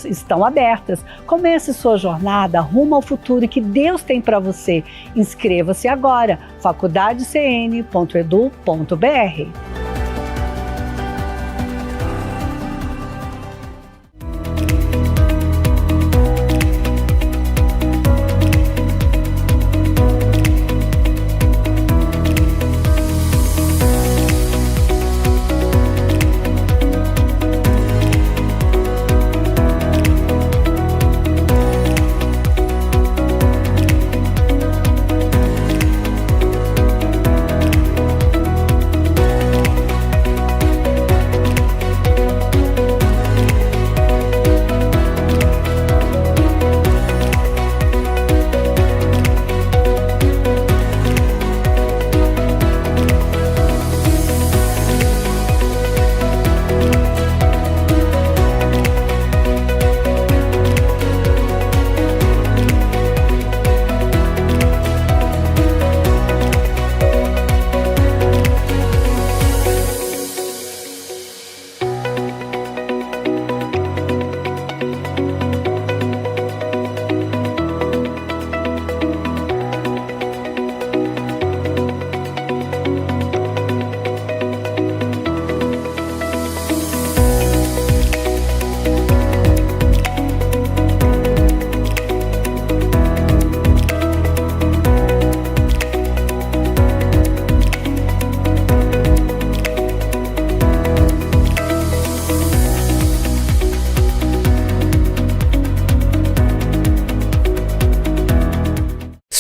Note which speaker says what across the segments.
Speaker 1: estão abertas. Comece sua jornada rumo ao futuro que Deus tem para você. Inscreva-se agora, faculdadecn.edu.br.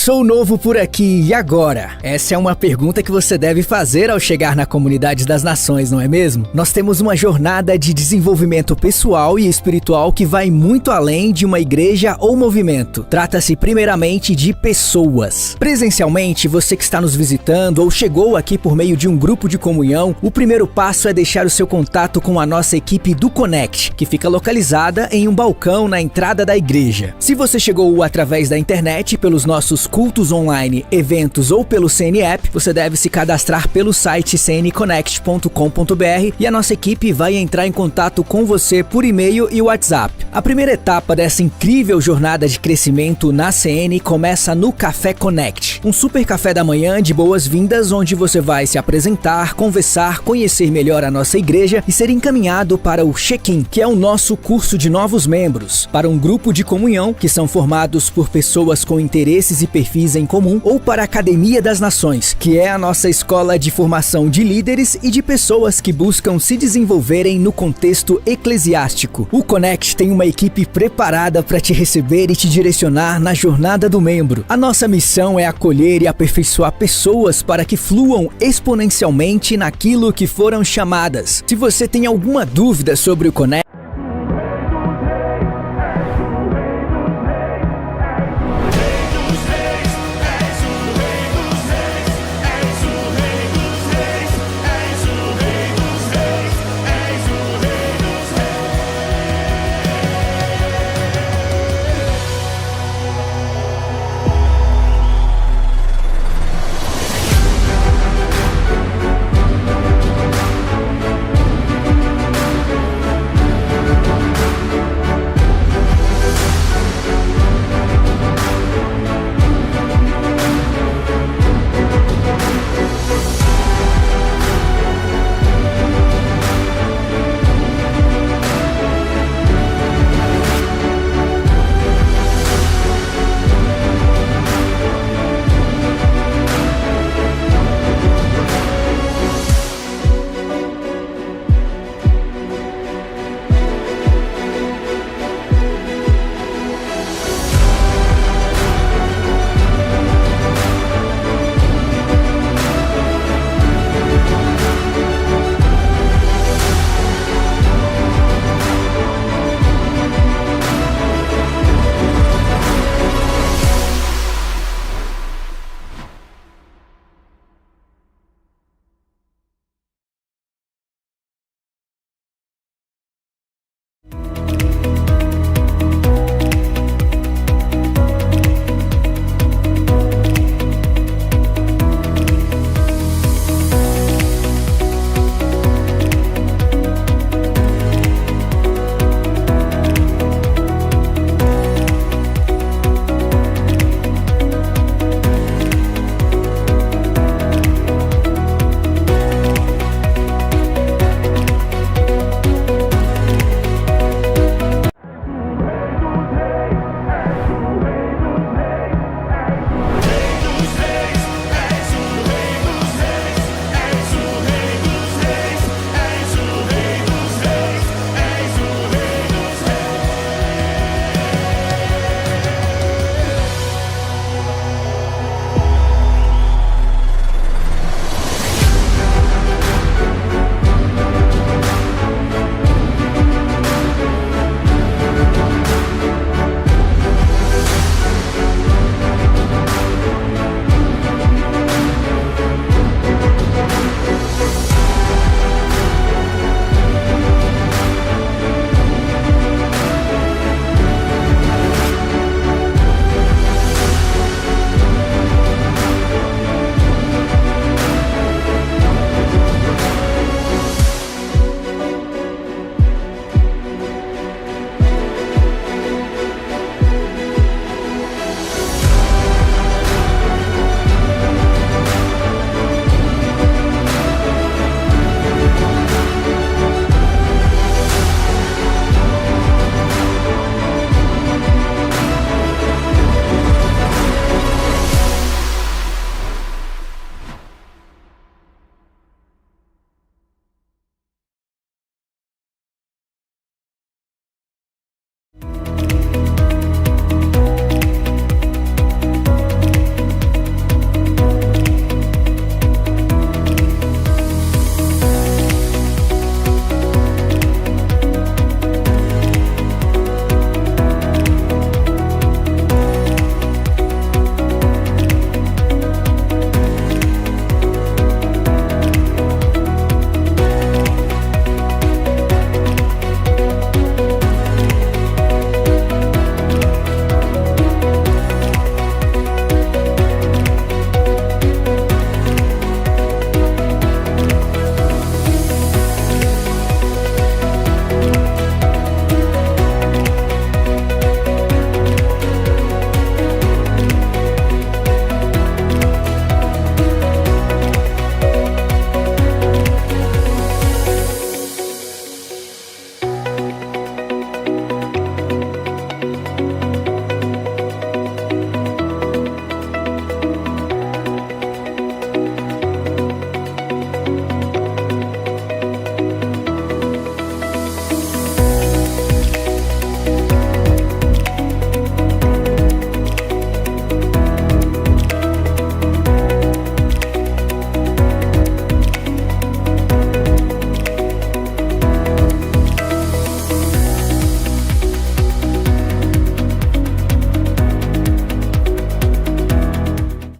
Speaker 2: Sou novo por aqui, e agora? Essa é uma pergunta que você deve fazer ao chegar na Comunidade das Nações, não é mesmo? Nós temos uma jornada de desenvolvimento pessoal e espiritual que vai muito além de uma igreja ou movimento. Trata-se primeiramente de pessoas. Presencialmente, você que está nos visitando ou chegou aqui por meio de um grupo de comunhão, o primeiro passo é deixar o seu contato com a nossa equipe do Connect, que fica localizada em um balcão na entrada da igreja. Se você chegou através da internet, pelos nossos cultos online, eventos ou pelo CN App, você deve se cadastrar pelo site cnconnect.com.br e a nossa equipe vai entrar em contato com você por e-mail e WhatsApp. A primeira etapa dessa incrível jornada de crescimento na CN começa no Café Connect, um super café da manhã de boas-vindas onde você vai se apresentar, conversar, conhecer melhor a nossa igreja e ser encaminhado para o Check-in, que é o nosso curso de novos membros, para um grupo de comunhão que são formados por pessoas com interesses e perfis em comum, ou para a Academia das Nações, que é a nossa escola de formação de líderes e de pessoas que buscam se desenvolverem no contexto eclesiástico. O Connect tem uma equipe preparada para te receber e te direcionar na jornada do membro. A nossa missão é acolher e aperfeiçoar pessoas para que fluam exponencialmente naquilo que foram chamadas. Se você tem alguma dúvida sobre o Connect,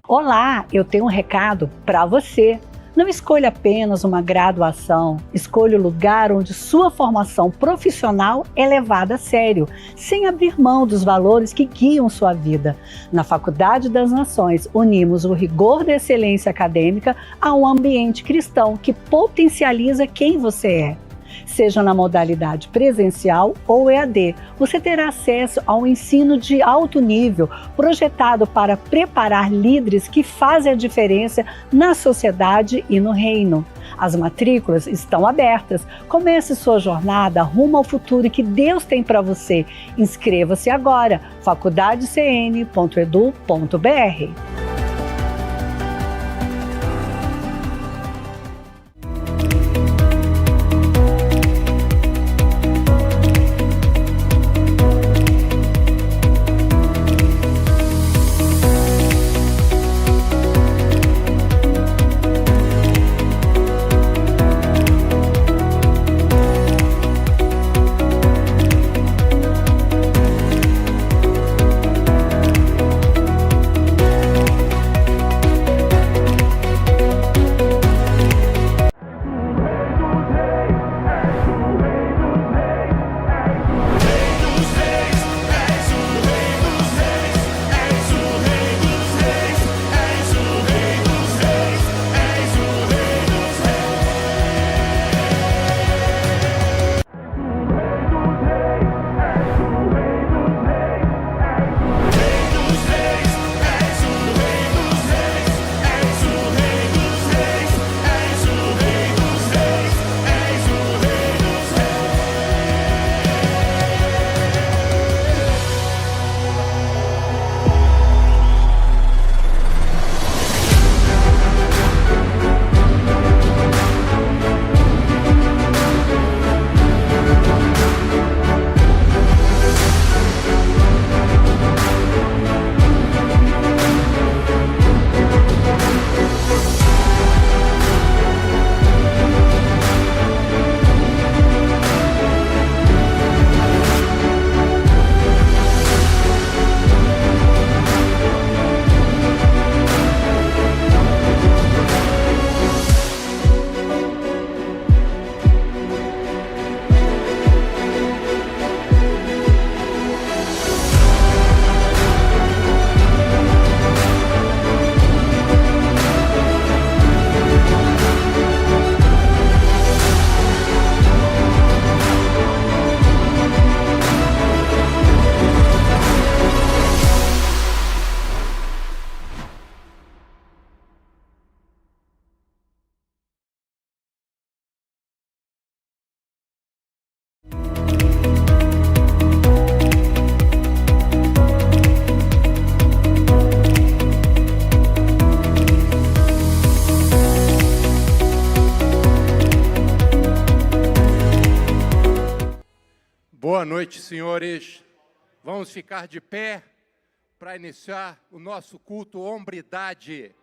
Speaker 1: Olá, eu tenho um recado para você. Não escolha apenas uma graduação, escolha o lugar onde sua formação profissional é levada a sério, sem abrir mão dos valores que guiam sua vida. Na Faculdade das Nações, unimos o rigor da excelência acadêmica a um ambiente cristão que potencializa quem você é. Seja na modalidade presencial ou EAD, você terá acesso ao ensino de alto nível, projetado para preparar líderes que fazem a diferença na sociedade e no reino. As matrículas estão abertas. Comece sua jornada rumo ao futuro que Deus tem para você. Inscreva-se agora, faculdadecn.edu.br.
Speaker 3: Boa noite, senhores. Vamos ficar de pé para iniciar o nosso culto Hombridade.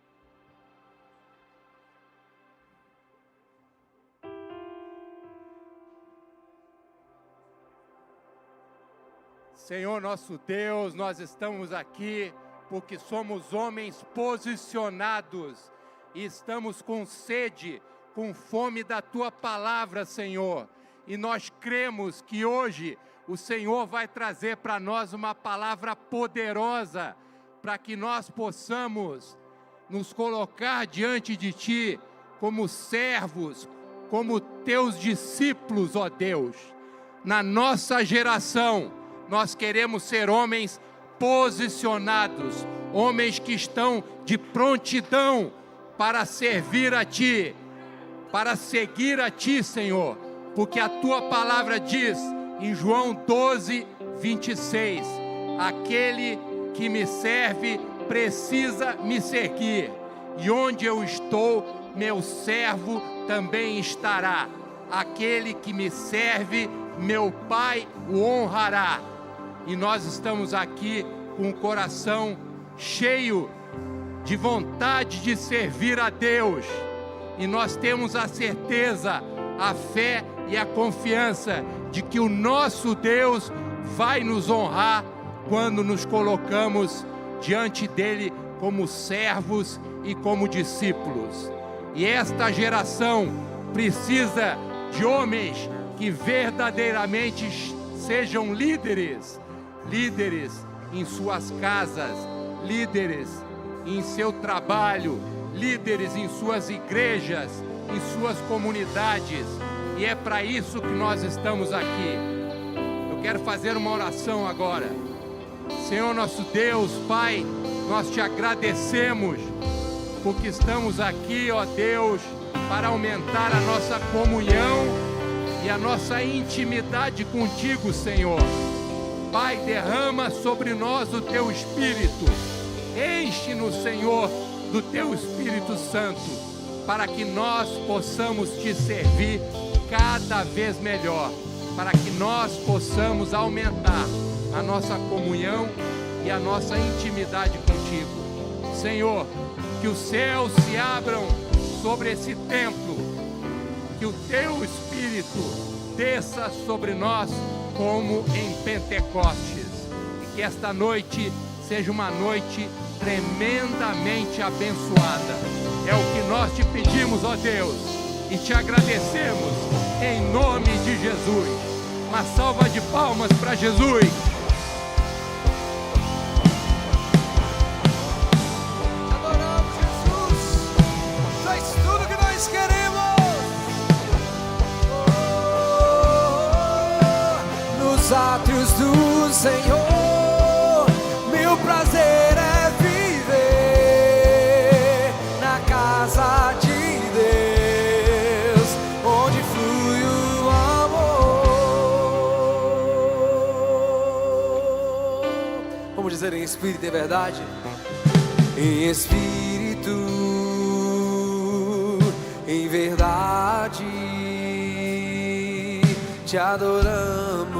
Speaker 3: Senhor nosso Deus, nós estamos aqui porque somos homens posicionados e estamos com sede, com fome da Tua Palavra, Senhor. E nós cremos que hoje o Senhor vai trazer para nós uma palavra poderosa, para que nós possamos nos colocar diante de Ti como servos, como Teus discípulos, ó Deus. Na nossa geração, nós queremos ser homens posicionados, homens que estão de prontidão para servir a Ti, para seguir a Ti, Senhor. Porque a Tua palavra diz em João 12, 26, aquele que me serve precisa me seguir, e onde eu estou, meu servo também estará. Aquele que me serve, meu Pai o honrará. E nós estamos aqui com o coração cheio de vontade de servir a Deus, e nós temos a certeza, a fé e a confiança de que o nosso Deus vai nos honrar quando nos colocamos diante dele como servos e como discípulos. E esta geração precisa de homens que verdadeiramente sejam líderes, líderes em suas casas, líderes em seu trabalho, líderes em suas igrejas, em suas comunidades. E é para isso que nós estamos aqui. Eu quero fazer uma oração agora. Senhor nosso Deus, Pai, nós te agradecemos porque estamos aqui, ó Deus, para aumentar a nossa comunhão e a nossa intimidade contigo, Senhor. Pai, derrama sobre nós o teu Espírito. Enche-nos, Senhor, do teu Espírito Santo, para que nós possamos te servir cada vez melhor, para que nós possamos aumentar a nossa comunhão e a nossa intimidade contigo. Senhor, que os céus se abram sobre esse templo, que o teu Espírito desça sobre nós como em Pentecostes, e que esta noite seja uma noite tremendamente abençoada. É o que nós te pedimos, ó Deus, e te agradecemos em nome de Jesus. Uma salva de palmas para Jesus.
Speaker 4: Adoramos Jesus, faz tudo que nós queremos. Nos átrios do Senhor, meu prazer é viver na casa de Deus, onde flui o amor. Vamos dizer em espírito e verdade? Em espírito, em verdade, te adoramos,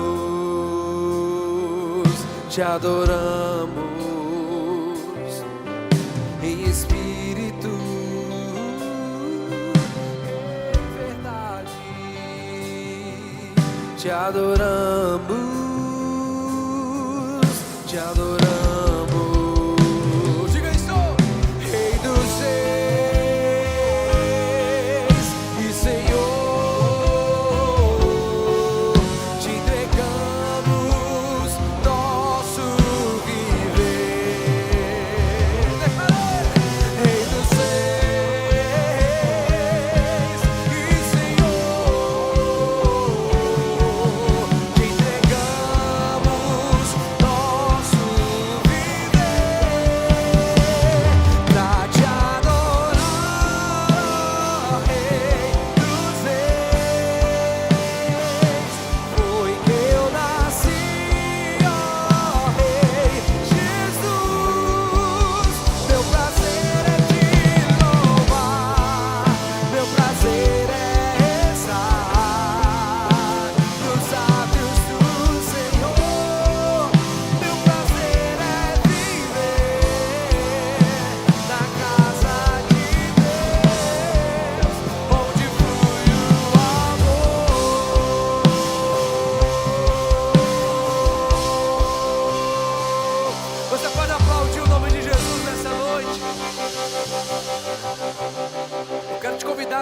Speaker 4: te adoramos. Em espírito, em verdade, te adoramos, te adoramos. Diga isso, Rei dos Reis e Senhor, te entregamos nosso viver. Rei dos Reis e Senhor, te entregamos nosso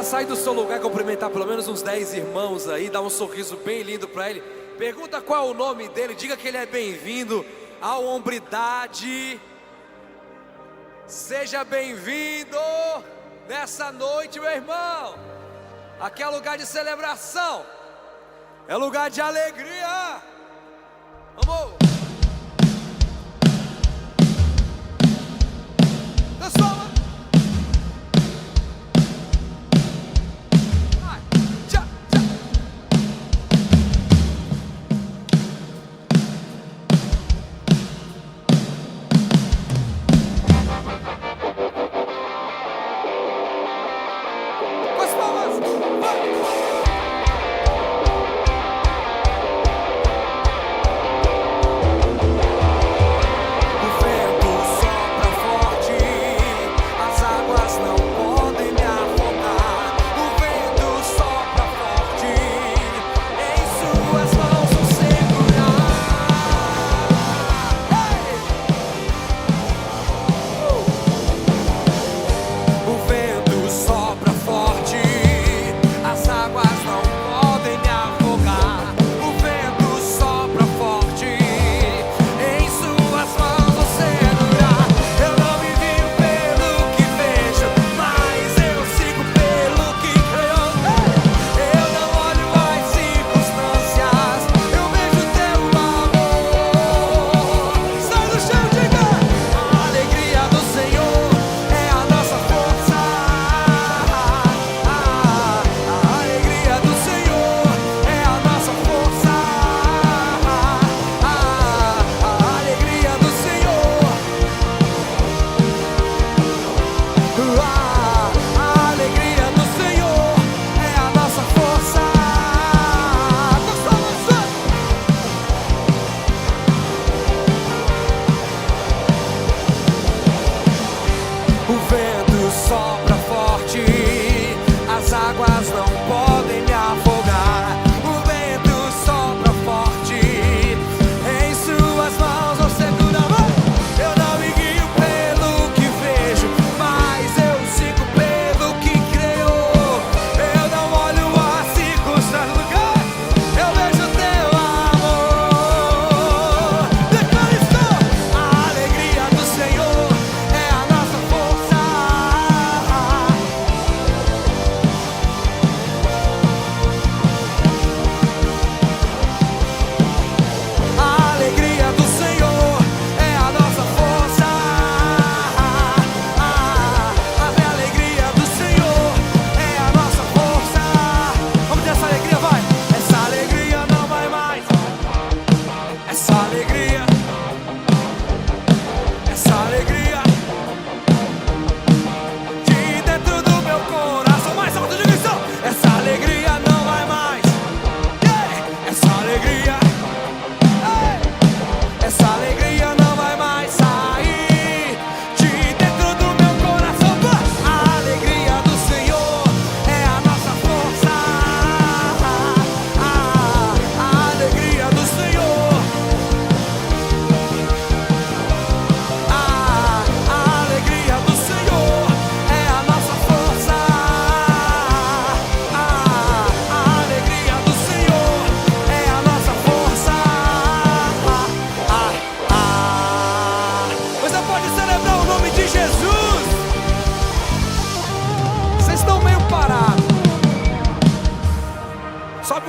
Speaker 4: Sai do seu lugar e cumprimentar pelo menos uns 10 irmãos aí, dar um sorriso bem lindo para ele. Pergunta qual é o nome dele, diga que ele é bem-vindo ao Hombridade. Seja bem-vindo nessa noite, meu irmão. Aqui é lugar de celebração, é lugar de alegria. Vamos! Pessoal!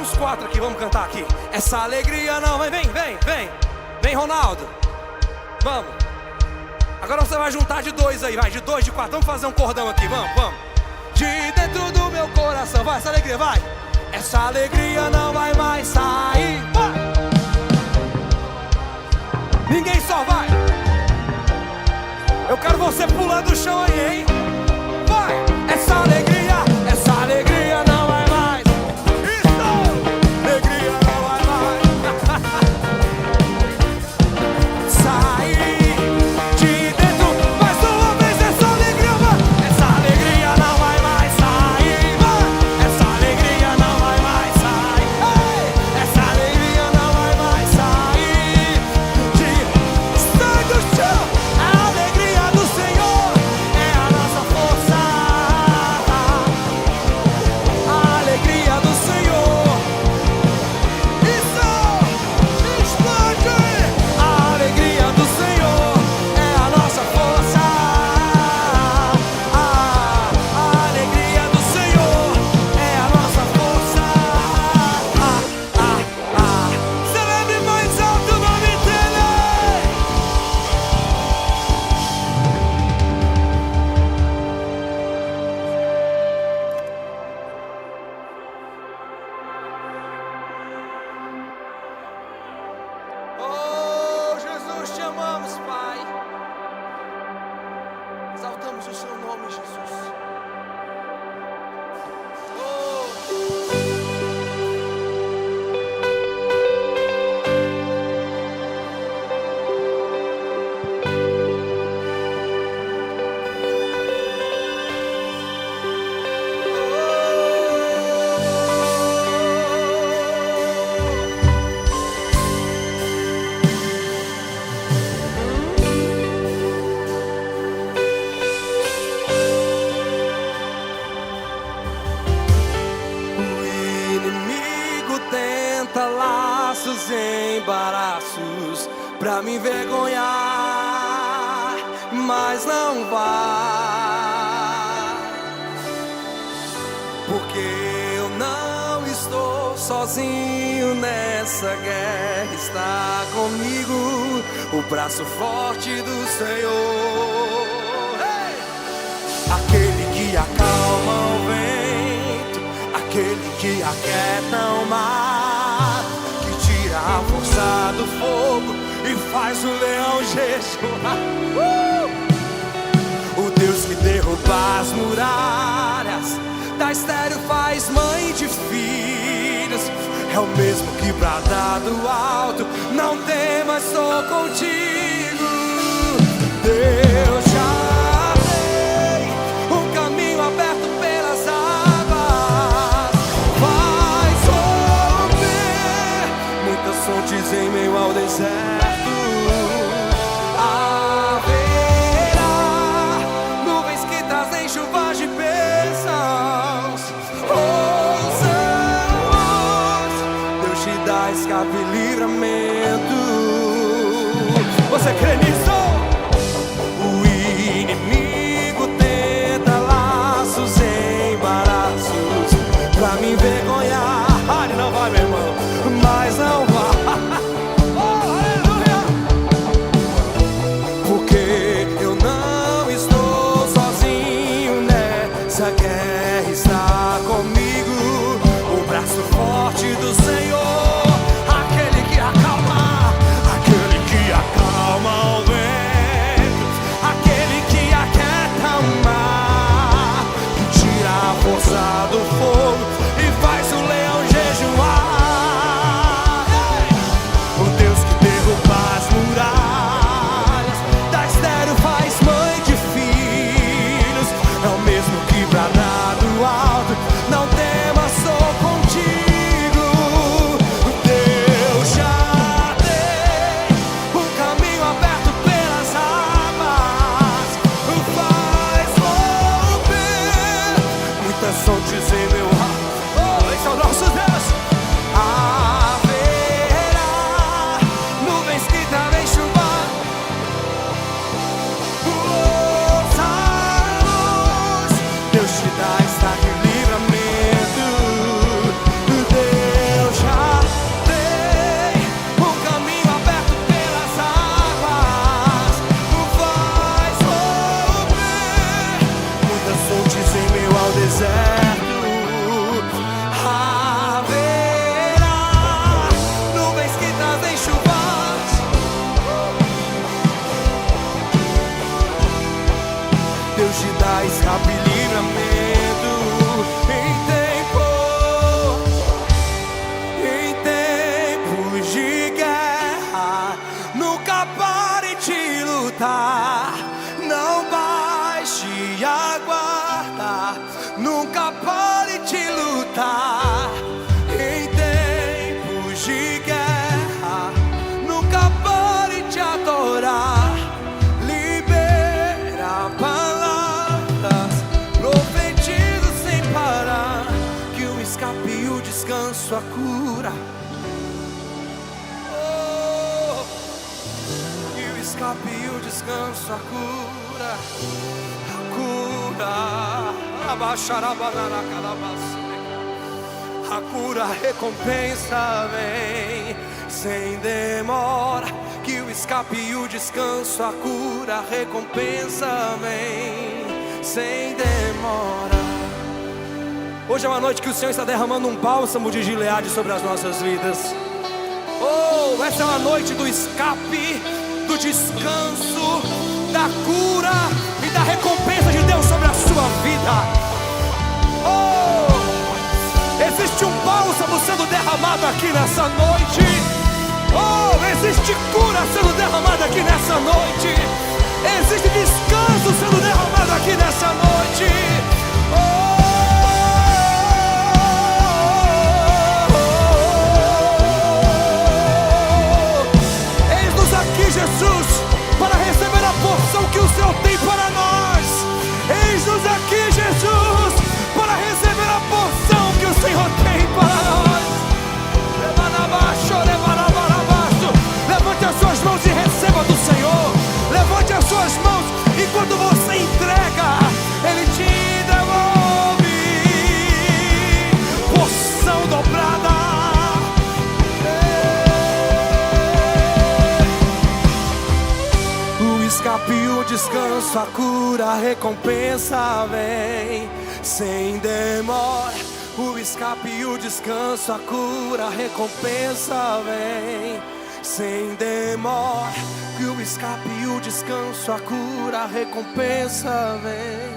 Speaker 4: uns 4 aqui, vamos cantar aqui. Essa alegria não vai, vem Ronaldo, vamos. Agora você vai juntar de 2 aí, vai, de 2, de 4, vamos fazer um cordão aqui, vamos. De dentro do meu coração, vai, essa alegria, vai. Essa alegria não vai mais sair, vai. Ninguém só vai. Eu quero você pulando do chão aí, hein? Vai! Essa alegria não vai mais. Isso! Alegria não vai mais. Sair de dentro mais uma vez. Essa alegria vai. Essa alegria não vai mais sair. Vai! Essa alegria não vai mais sair. Ei! Essa alegria não vai mais sair. Sai do chão! A alegria do Senhor é a nossa força. A alegria do Senhor. Isso! Explode! A alegria do Senhor é a nossa força. A alegria do Senhor é a nossa força. Celebre mais alto o nome dele. Oh, Jesus, te amamos, Pai. Exaltamos o seu nome, Jesus. Oh. O inimigo tenta laços e embaraços pra me envergonhar, mas não vai, porque eu não estou sozinho nessa guerra. Está comigo o braço forte do Senhor. Hey! Aquele que acalma o vento, aquele que aquieta o mar, que tira a força do fogo e faz o leão jejuar. O Deus que derruba as muralhas, da estéril faz mãe de filhos. É o mesmo que brada do alto: não temas, sou contigo. Deus já tem um caminho aberto pelas águas, vai romper muitas fontes em meio ao deserto. Haverá nuvens que trazem chuvas de bênçãos. Ouçamos, Deus te dá escape e livramento. lutar, não baixe a guarda, nunca pare de lutar. Em tempos de guerra, nunca pare de adorar. Libera palavras, profetiza sem parar, que o escape e o descanso, a cura. E o descanso, a cura, a cura, a recompensa vem sem demora. Que o escape e o descanso, a cura, a recompensa vem sem demora. Hoje é uma noite que o Senhor está derramando um bálsamo de Gileade sobre as nossas vidas. Oh, essa é uma noite do escape, do descanso, da cura e da recompensa de Deus sobre a sua vida. Oh, existe um bálsamo sendo derramado aqui nessa noite. Oh, existe cura sendo derramada aqui nessa noite. Existe descanso sendo derramado aqui nessa noite. Jesus, para receber a porção que o Senhor tem para nós. Eis-nos aqui, Jesus, para receber a porção que o Senhor tem para nós. Levante as suas mãos e receba do Senhor. Levante as suas mãos e quando você entrega, Ele te devolve porção dobrada. Escape e o descanso, a cura, a recompensa vem sem demora. O escape e o descanso, a cura, a recompensa vem sem demora. Que o escape e o descanso, a cura, a recompensa vem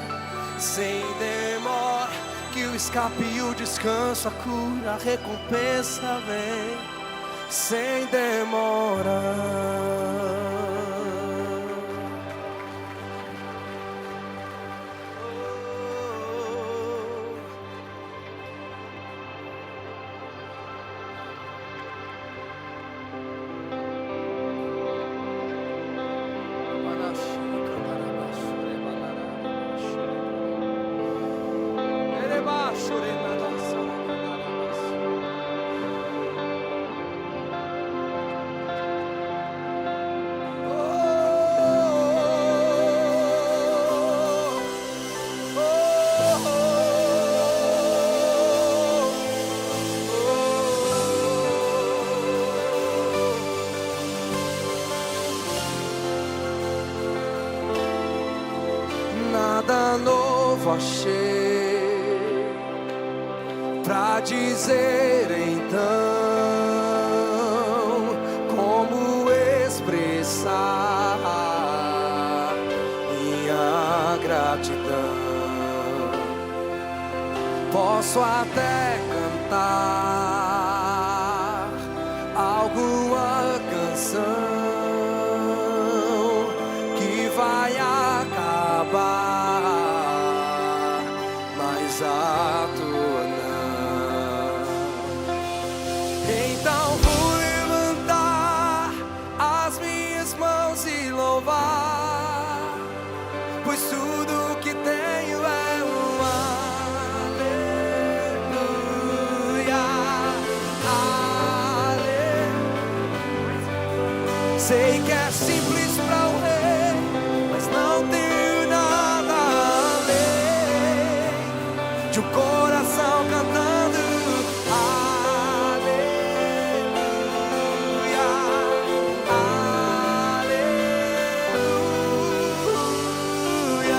Speaker 4: sem demora. Que o escape e o descanso, a cura, a recompensa vem sem demora. Nada novo achei pra dizer então, como expressar minha gratidão. Posso até cantar alguma canção que vai acabar, mas a tua não. Então vou levantar as minhas mãos e louvar, pois tudo que tenho é um aleluia, aleluia. Sei que é simples para o rei, mas não tenho nada além de um coração cantando aleluia, aleluia.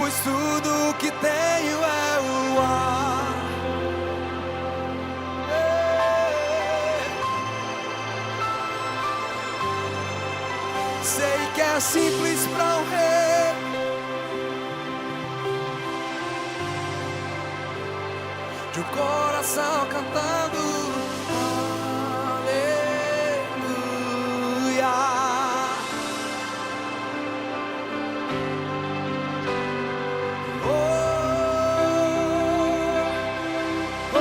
Speaker 4: pois tudo que tenho é o ar. Sei que é simples pra um rei, de um coração cantando aleluia. Oh, oh,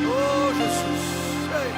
Speaker 4: oh, Jesus. Ei.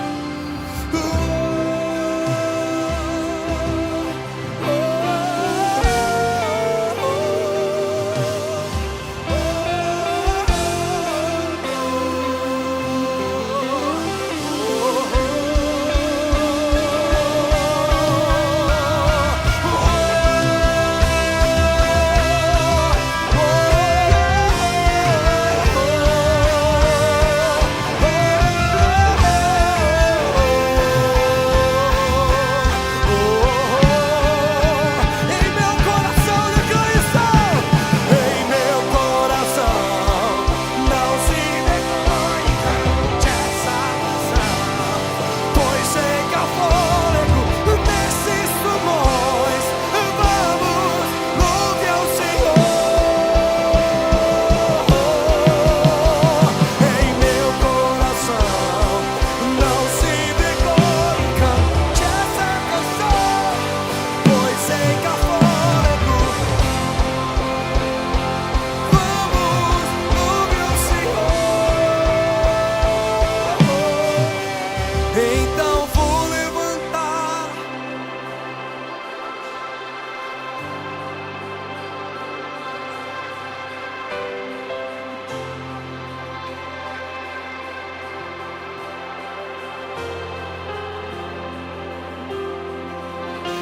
Speaker 4: Então vou levantar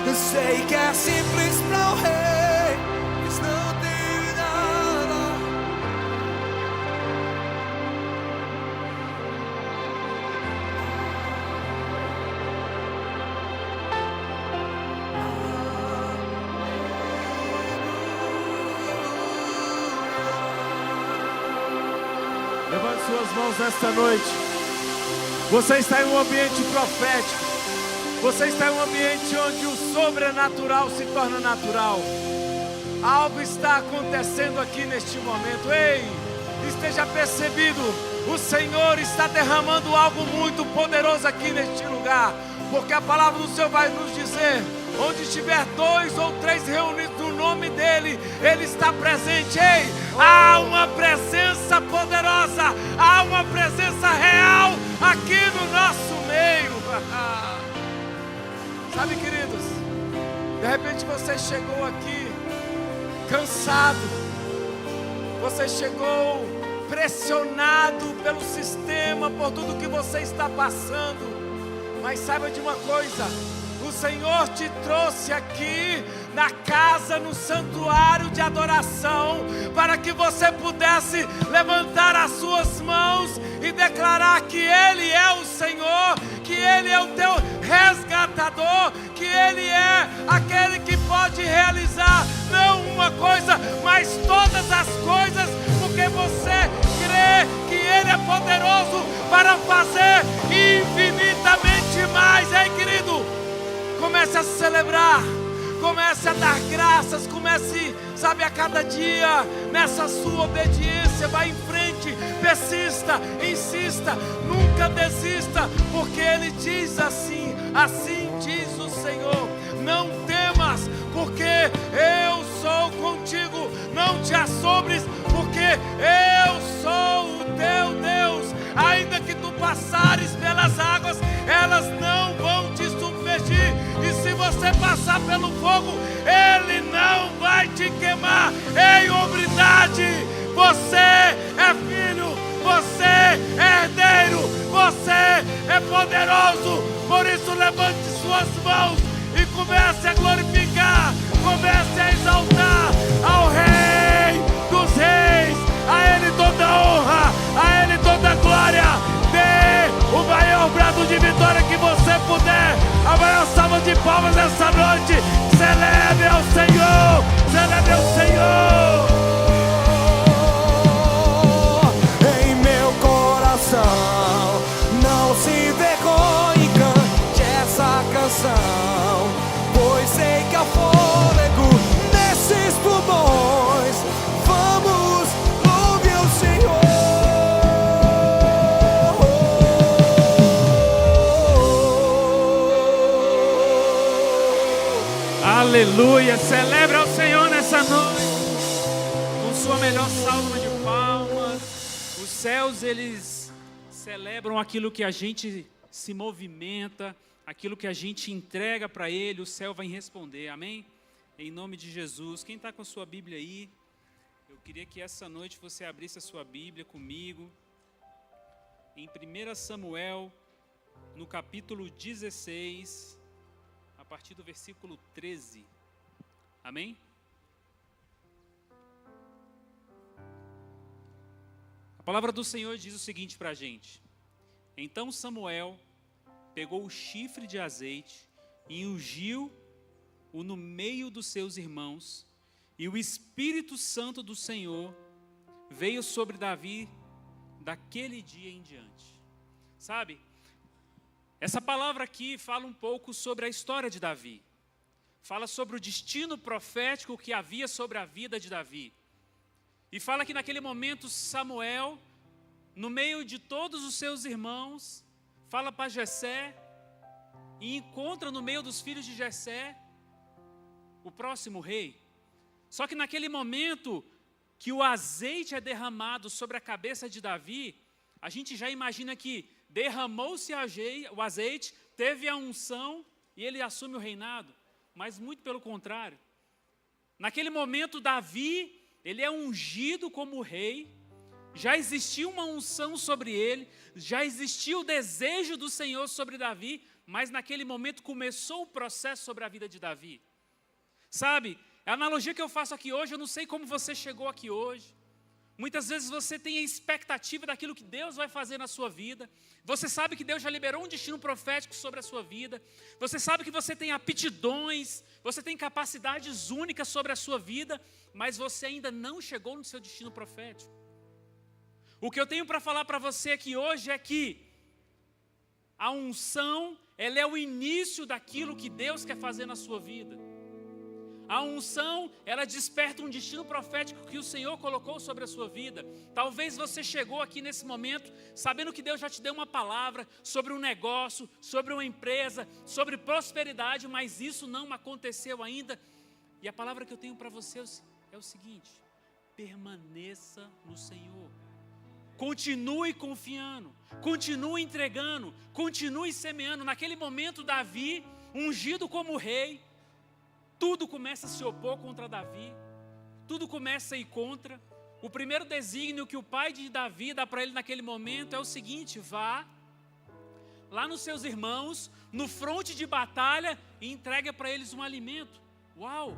Speaker 4: eu sei que é simples pra o rei, mas não tem nada.
Speaker 5: Levante suas mãos nesta noite. Você está em um ambiente profético. Você está em um ambiente onde o sobrenatural se torna natural. Algo está acontecendo aqui neste momento. Ei, esteja percebido. O Senhor está derramando algo muito poderoso aqui neste lugar. Porque a palavra do Senhor vai nos dizer: onde estiver 2 ou 3 reunidos no nome dEle, Ele está presente. Ei, há uma presença poderosa, há uma presença real aqui no nosso meio. Sabe, queridos, de repente você chegou aqui cansado, você chegou pressionado pelo sistema, por tudo que você está passando. Mas saiba de uma coisa: o Senhor te trouxe aqui na casa, no santuário de adoração, para que você pudesse levantar as suas mãos e declarar que Ele é o Senhor, que Ele é o teu resgatador, que Ele é aquele que pode realizar não uma coisa, mas todas as coisas, porque você crê que Ele é poderoso para fazer infinitamente mais. Ei, querido, comece a celebrar, comece a dar graças, comece, sabe, a cada dia, nessa sua obediência, vai em frente, persista, insista, nunca desista, porque Ele diz assim, assim diz o Senhor: não temas, porque eu sou contigo, não te assombres, porque eu sou o teu Deus. Ainda que tu passares pelas águas, elas não vão te submergir, e se você passar pelo fogo, ele não vai te queimar. Ei, hombridade, você é filho, você é herdeiro, você é poderoso. Por isso, levante suas mãos e comece a glorificar, comece a exaltar ao Rei dos Reis. A Ele toda honra, a Ele toda palmas essa noite. Celebre ao Senhor, celebre ao Senhor.
Speaker 4: Em meu coração, não se envergonhe, cante essa canção, pois sei que há fôlego nesses pulmões. Vamos, louve o Senhor.
Speaker 5: Aleluia, celebre ao Senhor nessa noite, com sua melhor salva de palmas. Os céus, eles celebram aquilo que a gente se movimenta, aquilo que a gente entrega para Ele, o céu vai responder, amém? Em nome de Jesus. Quem está com a sua Bíblia aí, eu queria que essa noite você abrisse a sua Bíblia comigo, em 1 Samuel, no capítulo 16, a partir do versículo 13, amém? A palavra do Senhor diz o seguinte para a gente: então Samuel pegou o chifre de azeite e ungiu-o no meio dos seus irmãos, e o Espírito Santo do Senhor veio sobre Davi daquele dia em diante. Sabe, essa palavra aqui fala um pouco sobre a história de Davi. Fala sobre o destino profético que havia sobre a vida de Davi. E fala que naquele momento Samuel, no meio de todos os seus irmãos, fala para Jessé e encontra no meio dos filhos de Jessé o próximo rei. Só que naquele momento que o azeite é derramado sobre a cabeça de Davi, a gente já imagina que derramou-se o azeite, teve a unção e ele assume o reinado. Mas muito pelo contrário. Naquele momento Davi, ele é ungido como rei, já existia uma unção sobre ele, já existia o desejo do Senhor sobre Davi, mas naquele momento começou o processo sobre a vida de Davi. Sabe, a analogia que eu faço aqui hoje, eu não sei como você chegou aqui hoje. Muitas vezes você tem a expectativa daquilo que Deus vai fazer na sua vida. Você sabe que Deus já liberou um destino profético sobre a sua vida. Você sabe que você tem aptidões, você tem capacidades únicas sobre a sua vida, mas você ainda não chegou no seu destino profético. O que eu tenho para falar para você aqui hoje é que a unção, ela é o início daquilo que Deus quer fazer na sua vida. A unção, ela desperta um destino profético que o Senhor colocou sobre a sua vida. Talvez você chegou aqui nesse momento sabendo que Deus já te deu uma palavra sobre um negócio, sobre uma empresa, sobre prosperidade, mas isso não aconteceu ainda. E a palavra que eu tenho para você é o seguinte: permaneça no Senhor. Continue confiando, continue entregando, continue semeando. Naquele momento, Davi, ungido como rei, tudo começa a se opor contra Davi, tudo começa a ir contra. O primeiro desígnio que o pai de Davi dá para ele naquele momento é o seguinte: vá lá nos seus irmãos, no fronte de batalha, e entrega para eles um alimento. Uau!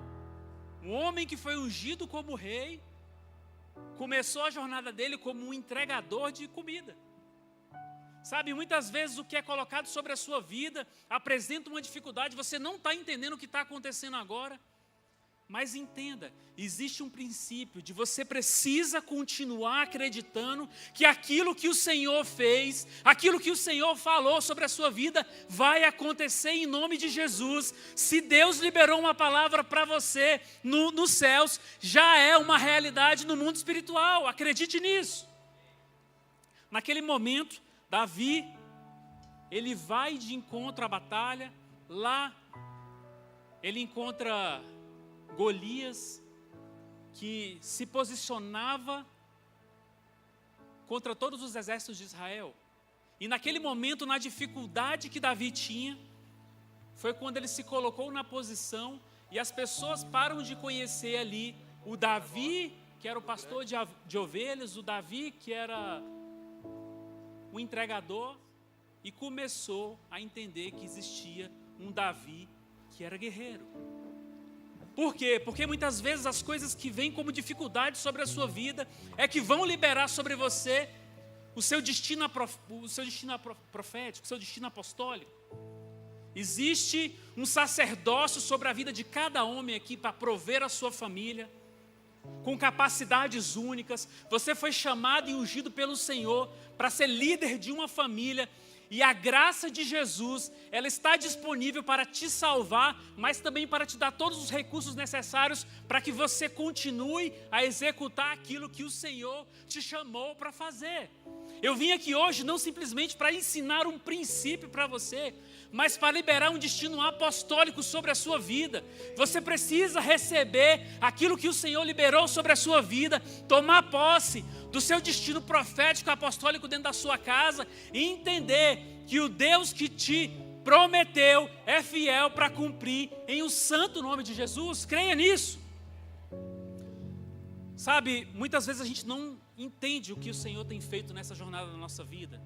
Speaker 5: Um homem que foi ungido como rei, começou a jornada dele como um entregador de comida. Sabe, muitas vezes o que é colocado sobre a sua vida apresenta uma dificuldade, você não está entendendo o que está acontecendo agora. Mas entenda, existe um princípio de você precisa continuar acreditando que aquilo que o Senhor fez, aquilo que o Senhor falou sobre a sua vida, vai acontecer em nome de Jesus. Se Deus liberou uma palavra para você nos céus, já é uma realidade no mundo espiritual, acredite nisso. Naquele momento, Davi, ele vai de encontro à batalha, lá ele encontra Golias, que se posicionava contra todos os exércitos de Israel. E naquele momento, na dificuldade que Davi tinha, foi quando ele se colocou na posição e as pessoas param de conhecer ali o Davi, que era o pastor de ovelhas, o Davi, que era o entregador, e começou a entender que existia um Davi que era guerreiro. Por quê? Porque muitas vezes as coisas que vêm como dificuldade sobre a sua vida é que vão liberar sobre você o seu destino profético, o seu destino apostólico.
Speaker 6: Existe um sacerdócio sobre a vida de cada homem aqui para prover a sua família, com capacidades únicas. Você foi chamado e ungido pelo Senhor para ser líder de uma família. E a graça de Jesus, ela está disponível para te salvar, mas também para te dar todos os recursos necessários para que você continue a executar aquilo que o Senhor te chamou para fazer. Eu vim aqui hoje não simplesmente para ensinar um princípio para você, mas para liberar um destino apostólico sobre a sua vida. Você precisa receber aquilo que o Senhor liberou sobre a sua vida, tomar posse do seu destino profético apostólico dentro da sua casa e entender que o Deus que te prometeu é fiel para cumprir em o santo nome de Jesus. Creia nisso. Sabe, muitas vezes a gente não entende o que o Senhor tem feito nessa jornada da nossa vida.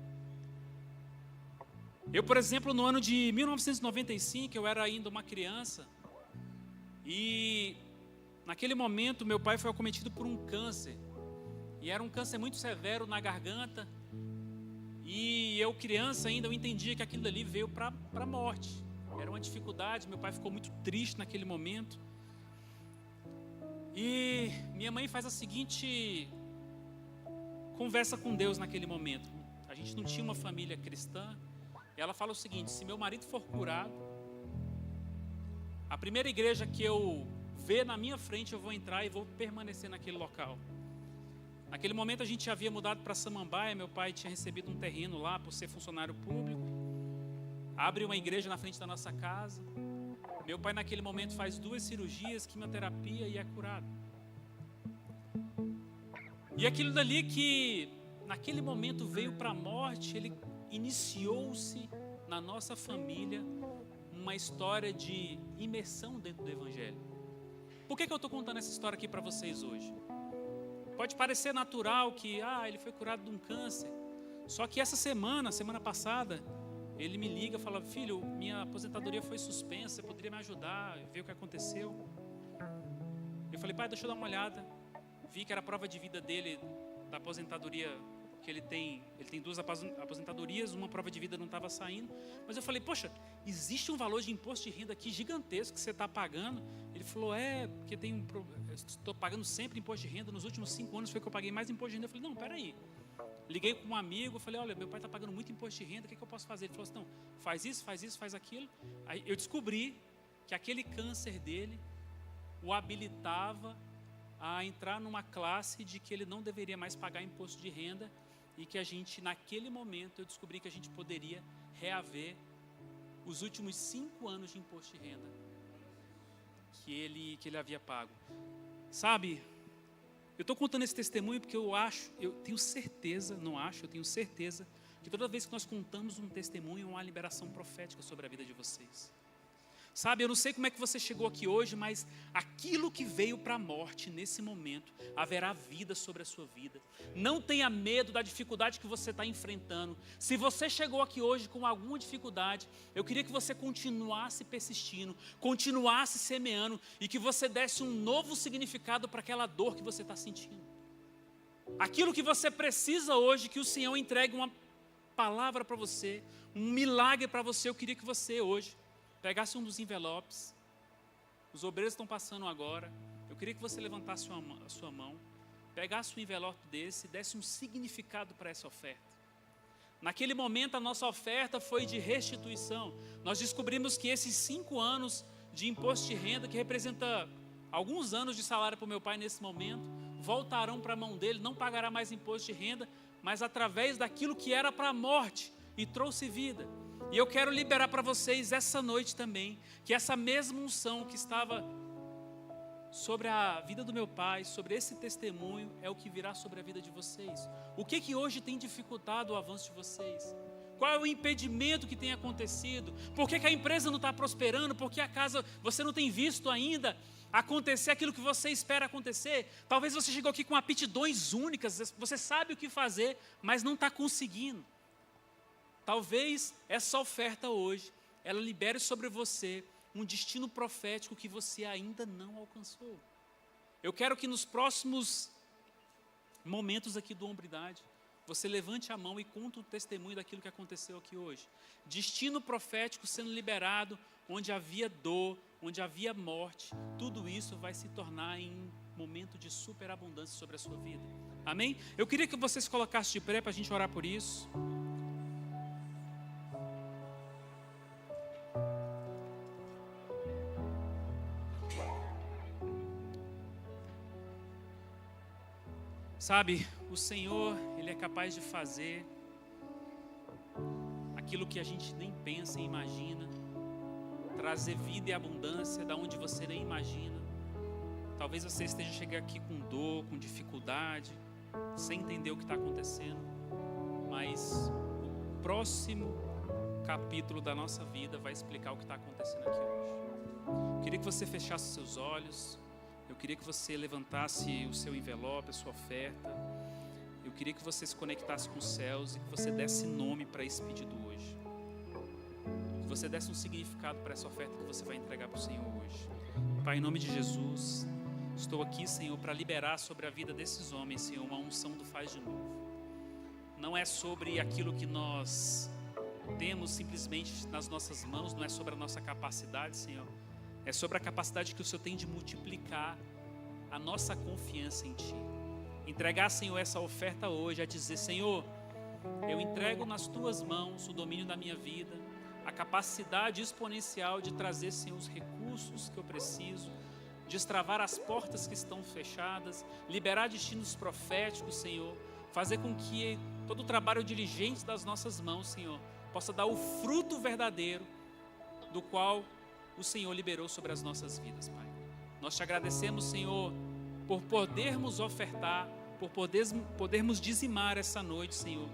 Speaker 6: Eu, por exemplo, no ano de 1995, eu era ainda uma criança e naquele momento meu pai foi acometido por um câncer. E era um câncer muito severo na garganta. E eu, criança ainda, eu entendia que aquilo ali veio para a morte. Era uma dificuldade, meu pai ficou muito triste naquele momento. E minha mãe faz a seguinte conversa com Deus naquele momento. A gente não tinha uma família cristã. Ela fala o seguinte: se meu marido for curado, a primeira igreja que eu ver na minha frente eu vou entrar e vou permanecer naquele local. Naquele momento a gente havia mudado para Samambaia, meu pai tinha recebido um terreno lá por ser funcionário público. Abre uma igreja na frente da nossa casa. Meu pai naquele momento faz 2 cirurgias, quimioterapia e é curado. E aquilo dali que naquele momento veio para a morte, ele iniciou-se na nossa família uma história de imersão dentro do Evangelho. Por que eu estou contando essa história aqui para vocês hoje? Pode parecer natural que ele foi curado de um câncer. Só que essa semana passada, ele me liga e fala: filho, minha aposentadoria foi suspensa, você poderia me ajudar, ver o que aconteceu? Eu falei: pai, deixa eu dar uma olhada. Vi que era a prova de vida dele, da aposentadoria que ele tem 2 aposentadorias, uma prova de vida não estava saindo. Mas eu falei: poxa, existe um valor de imposto de renda aqui gigantesco que você está pagando. Ele falou: porque estou pagando sempre imposto de renda, nos últimos 5 anos foi que eu paguei mais imposto de renda. Eu falei: não, peraí. Liguei com um amigo, falei: olha, meu pai está pagando muito imposto de renda, o que eu posso fazer? Ele falou assim: não, faz isso, faz aquilo. Aí eu descobri que aquele câncer dele o habilitava a entrar numa classe de que ele não deveria mais pagar imposto de renda, e que a gente, naquele momento, eu descobri que a gente poderia reaver os últimos 5 anos de imposto de renda que ele havia pago. Sabe, eu estou contando esse testemunho porque eu tenho certeza que toda vez que nós contamos um testemunho, há uma liberação profética sobre a vida de vocês. Sabe, eu não sei como é que você chegou aqui hoje, mas aquilo que veio para a morte nesse momento, haverá vida sobre a sua vida. Não tenha medo da dificuldade que você está enfrentando. Se você chegou aqui hoje com alguma dificuldade, eu queria que você continuasse persistindo, continuasse semeando e que você desse um novo significado para aquela dor que você está sentindo. Aquilo que você precisa hoje, que o Senhor entregue uma palavra para você, um milagre para você, eu queria que você hoje pegasse um dos envelopes. Os obreiros estão passando agora. Eu queria que você levantasse a sua mão, pegasse um envelope desse e desse um significado para essa oferta. Naquele momento a nossa oferta foi de restituição. Nós descobrimos que esses 5 anos de imposto de renda, que representa alguns anos de salário para o meu pai nesse momento, voltarão para a mão dele, não pagará mais imposto de renda, mas através daquilo que era para a morte e trouxe vida. E eu quero liberar para vocês essa noite também, que essa mesma unção que estava sobre a vida do meu pai, sobre esse testemunho, é o que virá sobre a vida de vocês. O que hoje tem dificultado o avanço de vocês? Qual é o impedimento que tem acontecido? Por que a empresa não está prosperando? Por que a casa você não tem visto ainda acontecer aquilo que você espera acontecer? Talvez você chegou aqui com aptidões únicas, você sabe o que fazer, mas não está conseguindo. Talvez essa oferta hoje, ela libere sobre você um destino profético que você ainda não alcançou. Eu quero que nos próximos momentos aqui do Hombridade, você levante a mão e conta o testemunho daquilo que aconteceu aqui hoje. Destino profético sendo liberado, onde havia dor, onde havia morte, tudo isso vai se tornar em momento de superabundância sobre a sua vida. Amém? Eu queria que vocês colocassem de pé para a gente orar por isso. Sabe, o Senhor, Ele é capaz de fazer aquilo que a gente nem pensa e imagina, trazer vida e abundância da onde você nem imagina. Talvez você esteja chegando aqui com dor, com dificuldade, sem entender o que está acontecendo, mas o próximo capítulo da nossa vida vai explicar o que está acontecendo aqui hoje. Eu queria que você fechasse seus olhos. Eu queria que você levantasse o seu envelope, a sua oferta. Eu queria que você se conectasse com os céus e que você desse nome para esse pedido hoje. Que você desse um significado para essa oferta que você vai entregar para o Senhor hoje. Pai, em nome de Jesus, estou aqui, Senhor, para liberar sobre a vida desses homens, Senhor, uma unção do faz de novo. Não é sobre aquilo que nós temos simplesmente nas nossas mãos, não é sobre a nossa capacidade, Senhor. É sobre a capacidade que o Senhor tem de multiplicar a nossa confiança em Ti. Entregar, Senhor, essa oferta hoje, a dizer, Senhor, eu entrego nas Tuas mãos o domínio da minha vida, a capacidade exponencial de trazer, Senhor, os recursos que eu preciso, destravar as portas que estão fechadas, liberar destinos proféticos, Senhor, fazer com que todo o trabalho diligente das nossas mãos, Senhor, possa dar o fruto verdadeiro do qual o Senhor liberou sobre as nossas vidas, Pai. Nós te agradecemos, Senhor, por podermos ofertar, por podermos dizimar essa noite, Senhor,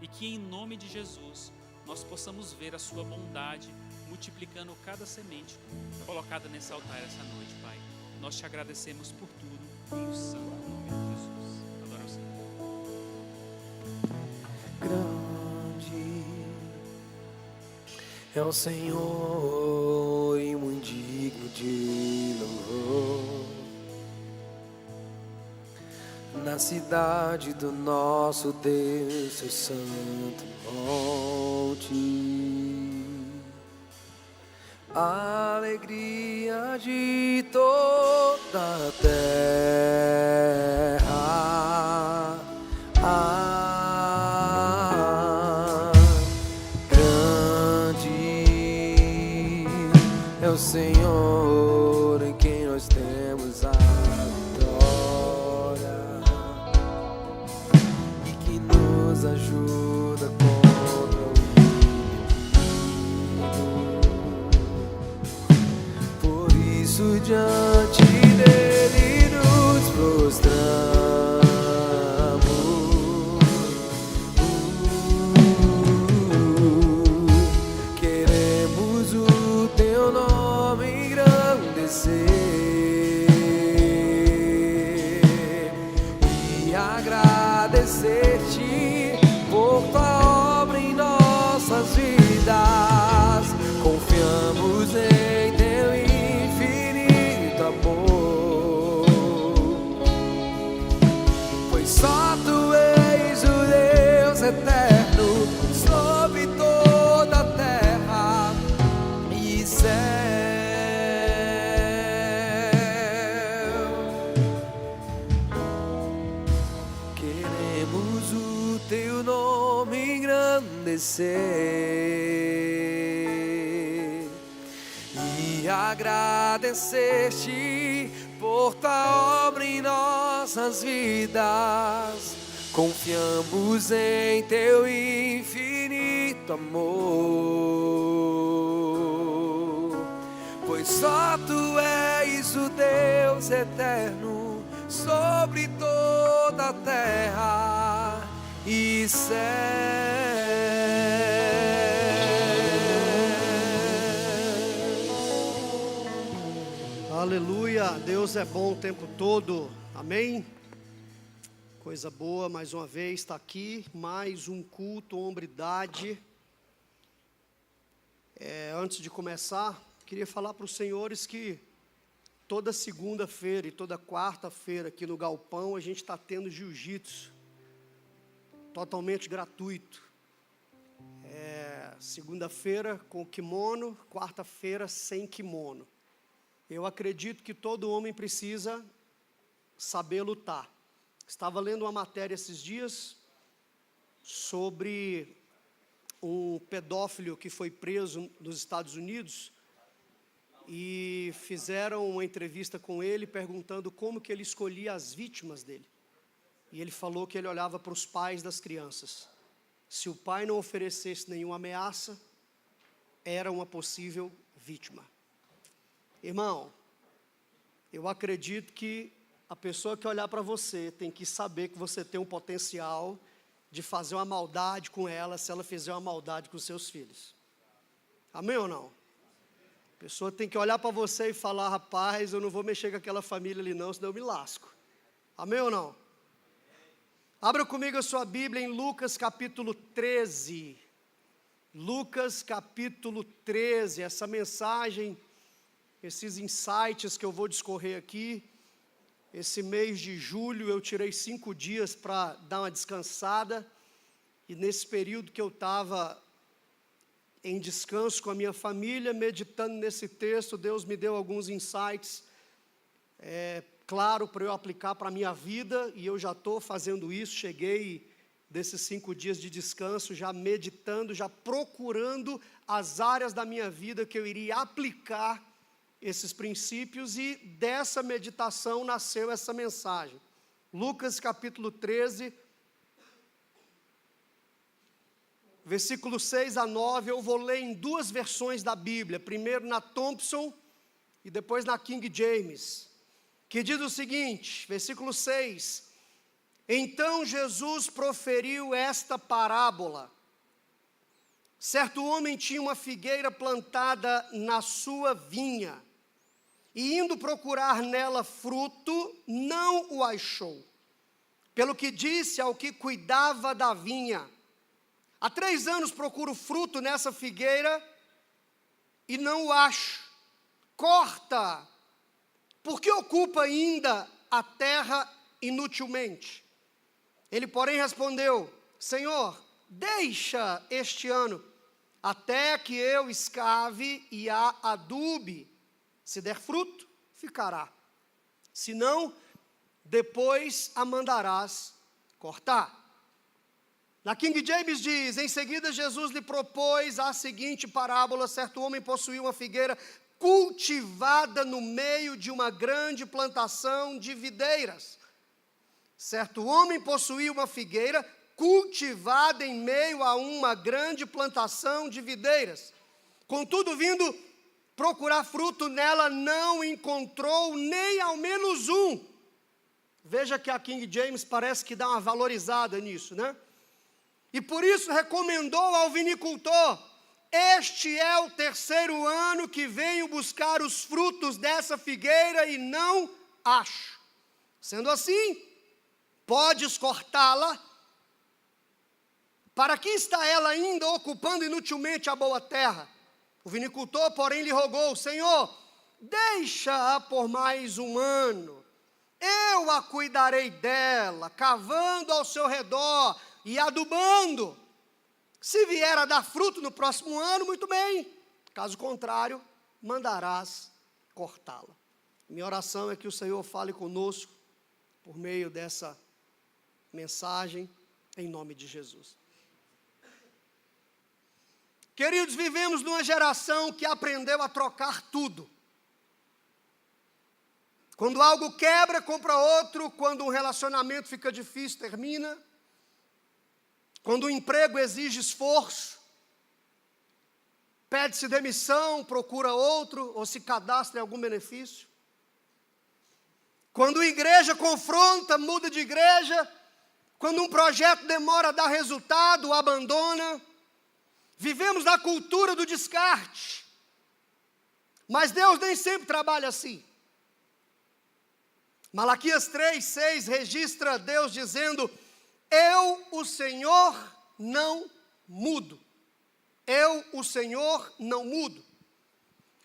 Speaker 6: e que em nome de Jesus nós possamos ver a sua bondade multiplicando cada semente colocada nesse altar essa noite, Pai. Nós te agradecemos por tudo, em o santo nome de Jesus. Adora o Senhor.
Speaker 4: Grande é o Senhor e muito digno de louvor. Na cidade do nosso Deus, seu santo monte, a alegria de toda a terra. Grande é o Senhor em quem nós temos a vitória e que nos ajuda contra o inimigo. Por isso diante dele nos prostramos. Queremos o teu nome engrandecer e agradecer-te por tua obra em nossas vidas. Confiamos em teu infinito amor, pois só tu és o Deus eterno sobre toda a terra e céu. Queremos o teu nome engrandecer e agradecer-te por tua obra em nossas vidas. Confiamos em teu infinito amor, pois só tu és o Deus eterno sobre toda a terra e céu.
Speaker 7: Aleluia, Deus é bom o tempo todo, amém? Coisa boa, mais uma vez está aqui, mais um culto, hombridade. Antes de começar, queria falar para os senhores que toda segunda-feira e toda quarta-feira aqui no Galpão a gente está tendo jiu-jitsu. totalmente gratuito. Segunda-feira com kimono, quarta-feira sem kimono. Eu acredito que todo homem precisa saber lutar. Estava lendo uma matéria esses dias sobre um pedófilo que foi preso nos Estados Unidos e fizeram uma entrevista com ele perguntando como que ele escolhia as vítimas dele. E ele falou que ele olhava para os pais das crianças. Se o pai não oferecesse nenhuma ameaça, era uma possível vítima. Irmão, eu acredito que a pessoa que olhar para você tem que saber que você tem um potencial de fazer uma maldade com ela, se ela fizer uma maldade com seus filhos. Amém ou não? A pessoa tem que olhar para você e falar: rapaz, eu não vou mexer com aquela família ali não, senão eu me lasco. Amém ou não? Abra comigo a sua Bíblia em Lucas capítulo 13. Lucas capítulo 13, essa mensagem, esses insights que eu vou discorrer aqui. Esse mês de julho eu tirei 5 dias para dar uma descansada. E nesse período que eu estava em descanso com a minha família, meditando nesse texto, Deus me deu alguns insights, claro, para eu aplicar para a minha vida, e eu já estou fazendo isso. Cheguei desses 5 dias de descanso, já meditando, já procurando as áreas da minha vida que eu iria aplicar esses princípios, e dessa meditação nasceu essa mensagem. Lucas capítulo 13, versículos 6 a 9, eu vou ler em 2 versões da Bíblia, primeiro na Thompson e depois na King James, que diz o seguinte, versículo 6: Então Jesus proferiu esta parábola. Certo homem tinha uma figueira plantada na sua vinha, e indo procurar nela fruto, não o achou. Pelo que disse ao que cuidava da vinha: há 3 anos procuro fruto nessa figueira e não o acho. Corta, porque ocupa ainda a terra inutilmente. Ele, porém, respondeu: Senhor, deixa este ano, até que eu escave e a adube. Se der fruto, ficará. Se não, depois a mandarás cortar. Na King James diz: em seguida Jesus lhe propôs a seguinte parábola. Certo homem possuía uma figueira cultivada no meio de uma grande plantação de videiras. Certo homem possuía uma figueira cultivada em meio a uma grande plantação de videiras. Contudo, vindo procurar fruto nela, não encontrou nem ao menos um. Veja que a King James parece que dá uma valorizada nisso, né? E por isso recomendou ao vinicultor: este é o 3º ano que venho buscar os frutos dessa figueira e não acho. Sendo assim, podes cortá-la. Para que está ela ainda ocupando inutilmente a boa terra? O vinicultor, porém, lhe rogou: Senhor, deixa-a por mais 1 ano. Eu a cuidarei dela, cavando ao seu redor e adubando. Se vier a dar fruto no próximo ano, muito bem. Caso contrário, mandarás cortá-la. Minha oração é que o Senhor fale conosco por meio dessa mensagem, em nome de Jesus. Queridos, vivemos numa geração que aprendeu a trocar tudo. Quando algo quebra, compra outro. Quando um relacionamento fica difícil, termina. Quando o emprego exige esforço, pede-se demissão, procura outro, ou se cadastra em algum benefício. Quando a igreja confronta, muda de igreja. Quando um projeto demora a dar resultado, abandona. Vivemos na cultura do descarte. Mas Deus nem sempre trabalha assim. Malaquias 3:6 registra Deus dizendo: eu, o Senhor, não mudo. Eu, o Senhor, não mudo.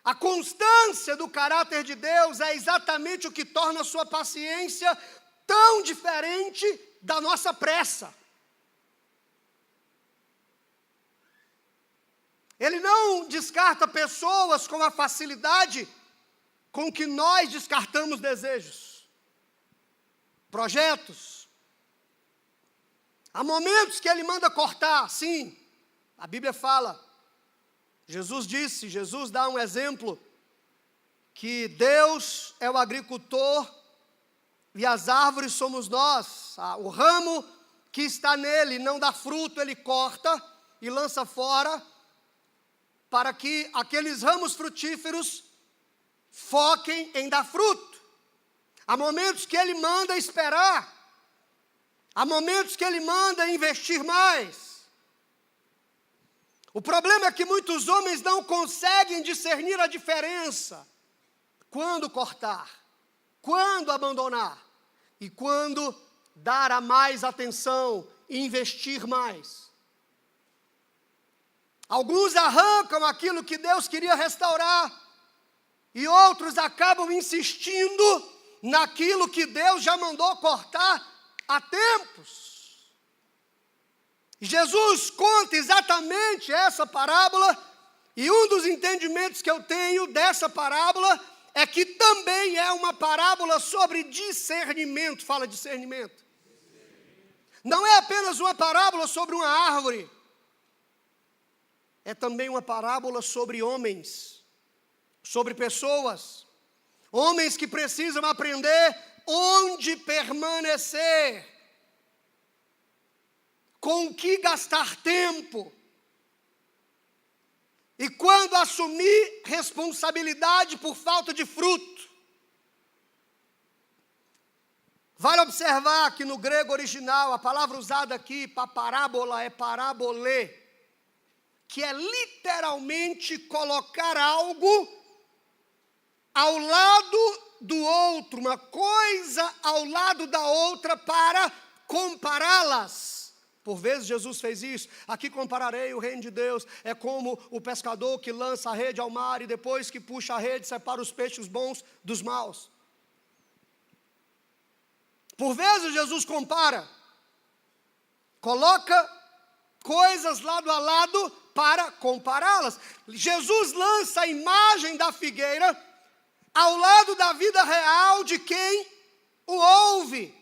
Speaker 7: A constância do caráter de Deus é exatamente o que torna a sua paciência tão diferente da nossa pressa. Ele não descarta pessoas com a facilidade com que nós descartamos desejos, projetos. Há momentos que ele manda cortar, sim. A Bíblia fala, Jesus dá um exemplo, que Deus é o agricultor e as árvores somos nós. O ramo que está nele não dá fruto, ele corta e lança fora, para que aqueles ramos frutíferos foquem em dar fruto. Há momentos que ele manda esperar, há momentos que ele manda investir mais. O problema é que muitos homens não conseguem discernir a diferença. Quando cortar, quando abandonar e quando dar a mais atenção e investir mais. Alguns arrancam aquilo que Deus queria restaurar e outros acabam insistindo naquilo que Deus já mandou cortar há tempos. Jesus conta exatamente essa parábola e um dos entendimentos que eu tenho dessa parábola é que também é uma parábola sobre discernimento. Fala discernimento. Não é apenas uma parábola sobre uma árvore. É também uma parábola sobre homens, sobre pessoas. Homens que precisam aprender onde permanecer, com o que gastar tempo. E quando assumir responsabilidade por falta de fruto. Vale observar que no grego original, a palavra usada aqui para parábola é parabolê, que é literalmente colocar algo ao lado do outro, uma coisa ao lado da outra para compará-las. Por vezes Jesus fez isso. Aqui compararei o reino de Deus. É como o pescador que lança a rede ao mar e depois que puxa a rede, separa os peixes bons dos maus. Por vezes Jesus compara. Coloca coisas lado a lado para compará-las. Jesus lança a imagem da figueira ao lado da vida real de quem o ouve,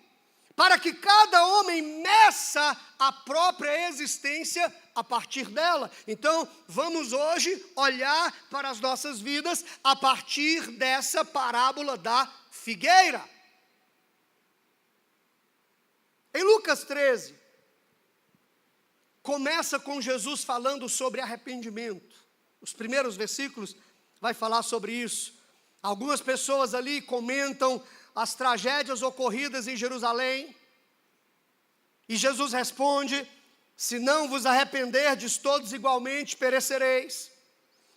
Speaker 7: para que cada homem meça a própria existência a partir dela. Então, vamos hoje olhar para as nossas vidas a partir dessa parábola da figueira. Em Lucas 13, começa com Jesus falando sobre arrependimento. Os primeiros versículos vai falar sobre isso. Algumas pessoas ali comentam as tragédias ocorridas em Jerusalém. E Jesus responde: se não vos arrependerdes todos igualmente, perecereis.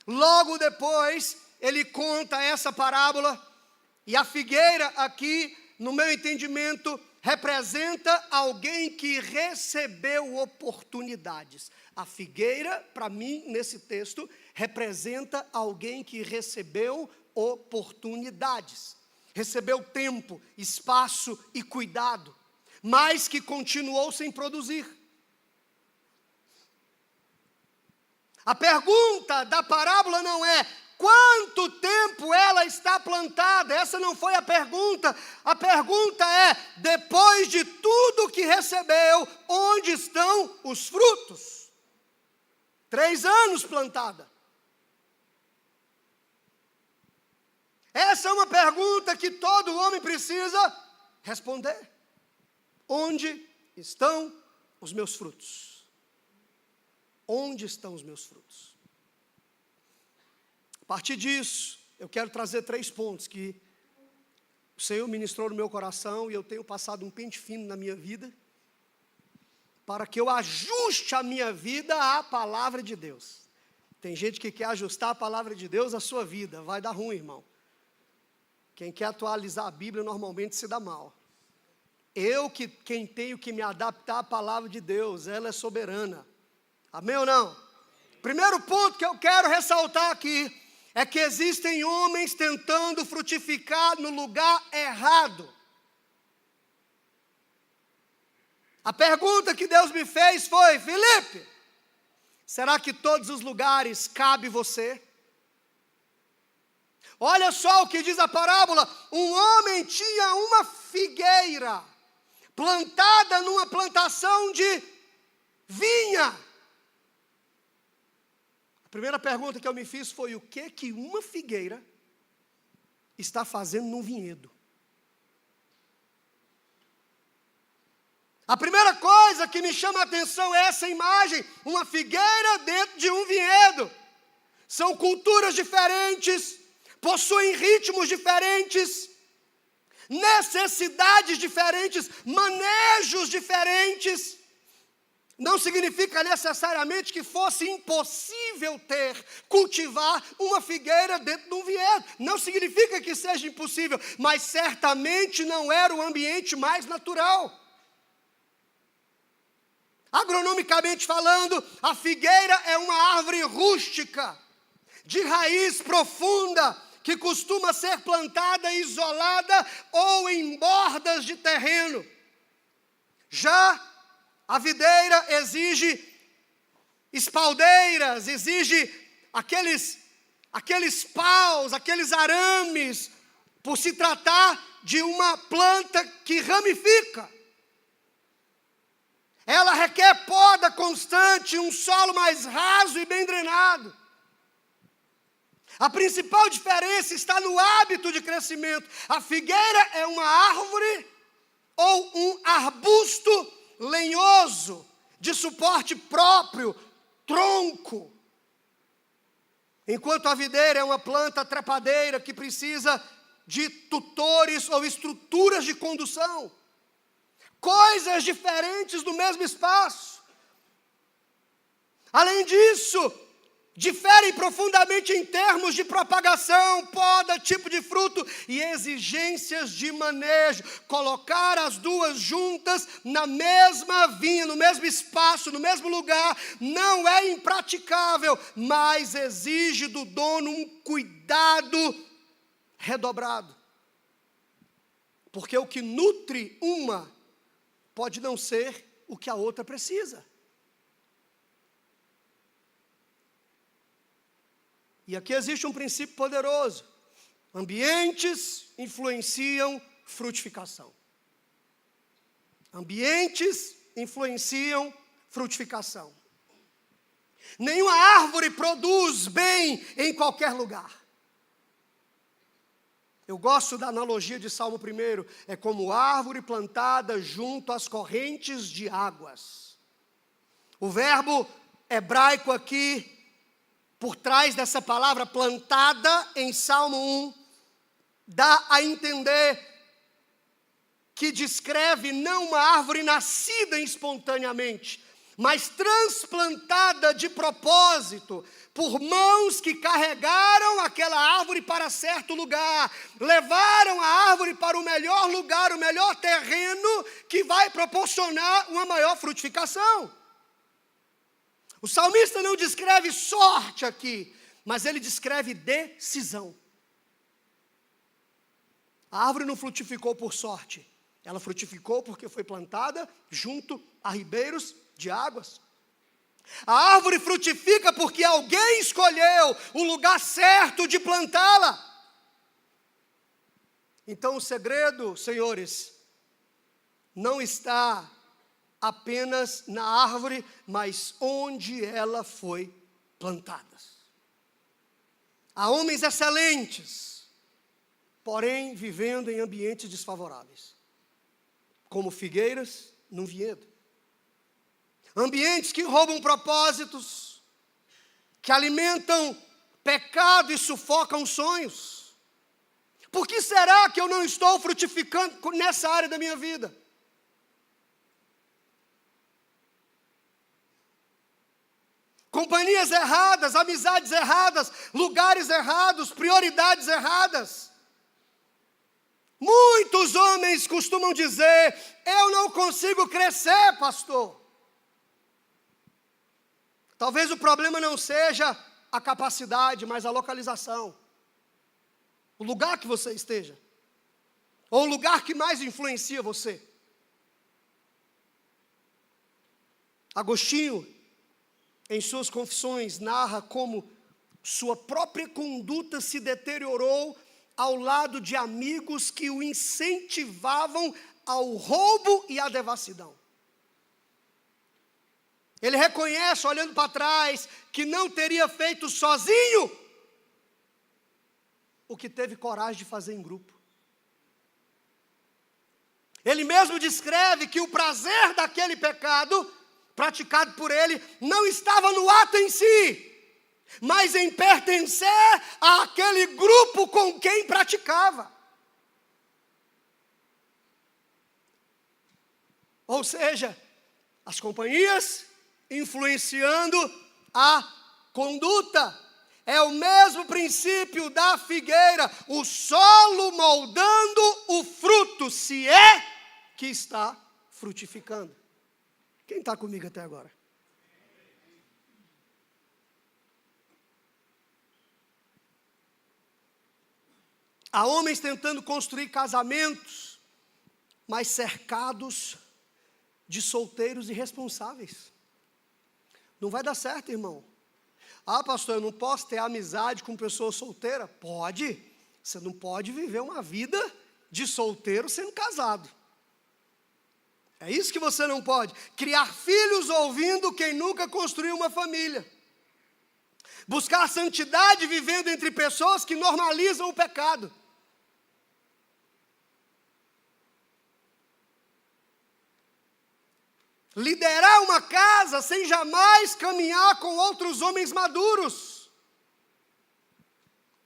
Speaker 7: Logo depois, ele conta essa parábola. E a figueira aqui, no meu entendimento, representa alguém que recebeu oportunidades. A figueira, para mim, nesse texto, representa alguém que recebeu oportunidades. Recebeu tempo, espaço e cuidado, mas que continuou sem produzir. A pergunta da parábola não é quanto tempo ela está plantada. Essa não foi a pergunta. A pergunta é, depois de tudo que recebeu, onde estão os frutos? 3 anos plantada. Essa é uma pergunta que todo homem precisa responder. Onde estão os meus frutos? Onde estão os meus frutos? A partir disso, eu quero trazer 3 pontos que o Senhor ministrou no meu coração e eu tenho passado um pente fino na minha vida, para que eu ajuste a minha vida à palavra de Deus. Tem gente que quer ajustar a palavra de Deus à sua vida, vai dar ruim, irmão. Quem quer atualizar a Bíblia normalmente se dá mal. Quem tenho que me adaptar à palavra de Deus, ela é soberana. Amém ou não? Primeiro ponto que eu quero ressaltar aqui é que existem homens tentando frutificar no lugar errado. A pergunta que Deus me fez foi: Felipe, Será que todos os lugares cabe você? Olha só o que diz a parábola: um homem tinha uma figueira plantada numa plantação de vinha. A primeira pergunta que eu me fiz foi: o que uma figueira está fazendo num vinhedo? A primeira coisa que me chama a atenção é essa imagem, uma figueira dentro de um vinhedo. São culturas diferentes, possuem ritmos diferentes, necessidades diferentes, manejos diferentes. Não significa necessariamente que fosse impossível cultivar uma figueira dentro de um vinhedo. Não significa que seja impossível, mas certamente não era o ambiente mais natural. Agronomicamente falando, a figueira é uma árvore rústica, de raiz profunda, que costuma ser plantada isolada ou em bordas de terreno. Já a videira exige espaldeiras, exige aqueles paus, aqueles arames, por se tratar de uma planta que ramifica. Ela requer poda constante, um solo mais raso e bem drenado. A principal diferença está no hábito de crescimento. A figueira é uma árvore ou um arbusto lenhoso, de suporte próprio, tronco. Enquanto a videira é uma planta trepadeira que precisa de tutores ou estruturas de condução. Coisas diferentes no mesmo espaço. Além disso, diferem profundamente em termos de propagação, poda, tipo de fruto e exigências de manejo. Colocar as duas juntas na mesma vinha, no mesmo espaço, no mesmo lugar, não é impraticável, mas exige do dono um cuidado redobrado. Porque o que nutre uma pode não ser o que a outra precisa. E aqui existe um princípio poderoso. Ambientes influenciam frutificação. Ambientes influenciam frutificação. Nenhuma árvore produz bem em qualquer lugar. Eu gosto da analogia de Salmo 1, é como árvore plantada junto às correntes de águas. O verbo hebraico aqui, por trás dessa palavra plantada em Salmo 1, dá a entender que descreve não uma árvore nascida espontaneamente, mas transplantada de propósito, por mãos que carregaram aquela árvore para certo lugar, levaram a árvore para o melhor lugar, o melhor terreno, que vai proporcionar uma maior frutificação. O salmista não descreve sorte aqui, mas ele descreve decisão. A árvore não frutificou por sorte, ela frutificou porque foi plantada junto a ribeiros de águas. A árvore frutifica porque alguém escolheu o lugar certo de plantá-la. Então o segredo, senhores, não está apenas na árvore, mas onde ela foi plantada. Há homens excelentes, porém vivendo em ambientes desfavoráveis, como figueiras num vinhedo. Ambientes que roubam propósitos, que alimentam pecado e sufocam sonhos. Por que será que eu não estou frutificando nessa área da minha vida? Companhias erradas, amizades erradas, lugares errados, prioridades erradas. Muitos homens costumam dizer: eu não consigo crescer, pastor. Talvez o problema não seja a capacidade, mas a localização. O lugar que você esteja. Ou o lugar que mais influencia você. em suas confissões, narra como sua própria conduta se deteriorou ao lado de amigos que o incentivavam ao roubo e à devassidão. Ele reconhece, olhando para trás, que não teria feito sozinho o que teve coragem de fazer em grupo. Ele mesmo descreve que o prazer daquele pecado, praticado por ele, não estava no ato em si, mas em pertencer àquele grupo com quem praticava. Ou seja, as companhias influenciando a conduta. É o mesmo princípio da figueira, o solo moldando o fruto, se é que está frutificando. Quem está comigo até agora? Há homens tentando construir casamentos, mas cercados de solteiros irresponsáveis. Não vai dar certo, irmão. Ah, pastor, eu não posso ter amizade com pessoa solteira? Pode. Você não pode viver uma vida de solteiro sendo casado. É isso que você não pode. Criar filhos ouvindo quem nunca construiu uma família. Buscar a santidade vivendo entre pessoas que normalizam o pecado. Liderar uma casa sem jamais caminhar com outros homens maduros.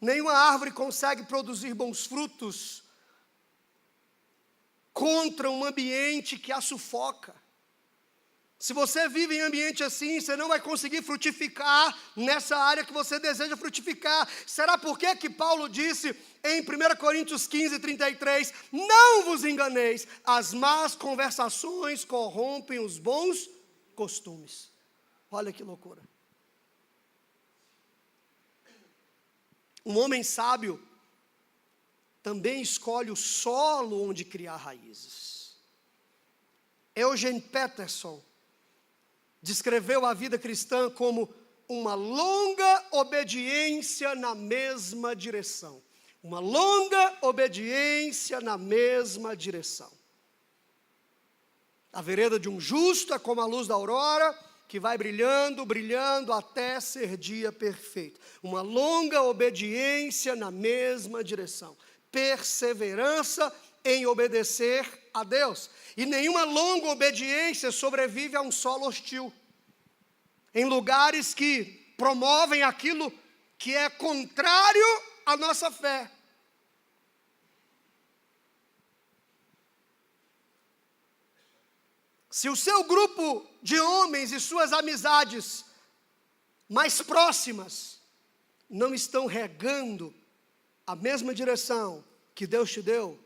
Speaker 7: Nenhuma árvore consegue produzir bons frutos contra um ambiente que a sufoca. Se você vive em ambiente assim, você não vai conseguir frutificar nessa área que você deseja frutificar. Será por que Paulo disse em 1 Coríntios 15, 33, não vos enganeis, as más conversações corrompem os bons costumes. Olha que loucura. Um homem sábio também escolhe o solo onde criar raízes. Eugene Peterson descreveu a vida cristã como uma longa obediência na mesma direção. Uma longa obediência na mesma direção. A vereda de um justo é como a luz da aurora, que vai brilhando, brilhando até ser dia perfeito. Uma longa obediência na mesma direção. Perseverança em obedecer a Deus. E nenhuma longa obediência sobrevive a um solo hostil. Em lugares que promovem aquilo que é contrário à nossa fé. Se o seu grupo de homens e suas amizades mais próximas não estão regando a mesma direção que Deus te deu,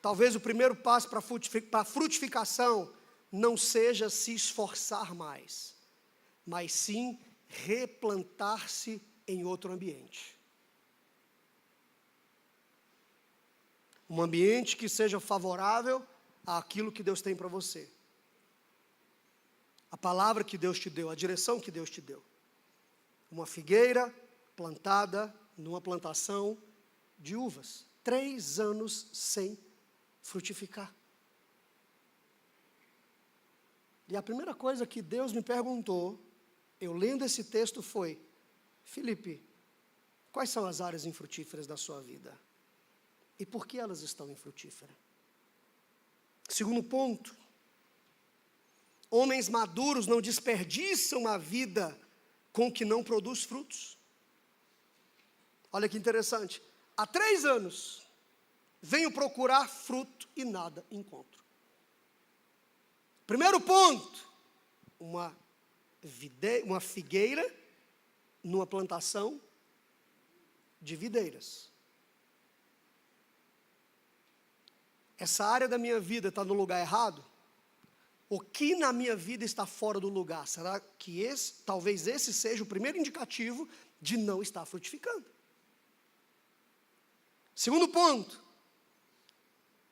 Speaker 7: talvez o primeiro passo para a frutificação não seja se esforçar mais, mas sim replantar-se em outro ambiente. Um ambiente que seja favorável àquilo que Deus tem para você. A palavra que Deus te deu, a direção que Deus te deu. Uma figueira plantada numa plantação de uvas. 3 anos sem frutificar. E a primeira coisa que Deus me perguntou, eu lendo esse texto, foi: Felipe, quais são as áreas infrutíferas da sua vida? E por que elas estão infrutíferas? Segundo ponto, homens maduros não desperdiçam a vida com o que não produz frutos. Olha que interessante. Há 3 anos, venho procurar fruto e nada encontro. Primeiro ponto, uma figueira numa plantação de videiras. Essa área da minha vida está no lugar errado? O que na minha vida está fora do lugar? Será que talvez esse seja o primeiro indicativo de não estar frutificando? Segundo ponto,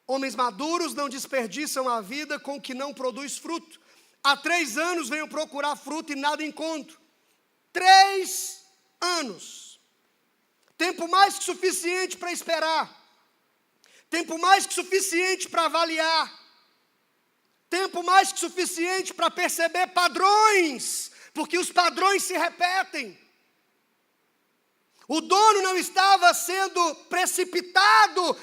Speaker 7: homens maduros não desperdiçam a vida com o que não produz fruto. há 3 anos venho procurar fruto e nada encontro. 3 anos. Tempo mais que suficiente para esperar. Tempo mais que suficiente para avaliar. Tempo mais que suficiente para perceber padrões, porque os padrões se repetem. O dono não estava sendo precipitado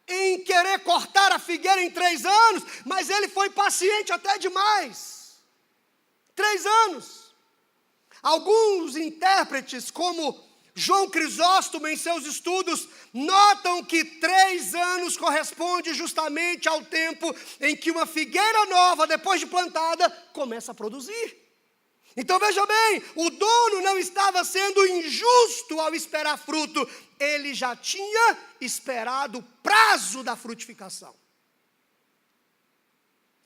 Speaker 7: em querer cortar a figueira em 3 anos, mas ele foi paciente até demais. 3 anos. Alguns intérpretes, como João Crisóstomo, em seus estudos, notam que 3 anos corresponde justamente ao tempo em que uma figueira nova, depois de plantada, começa a produzir. Então veja bem, o dono não estava sendo injusto ao esperar fruto, ele já tinha esperado o prazo da frutificação.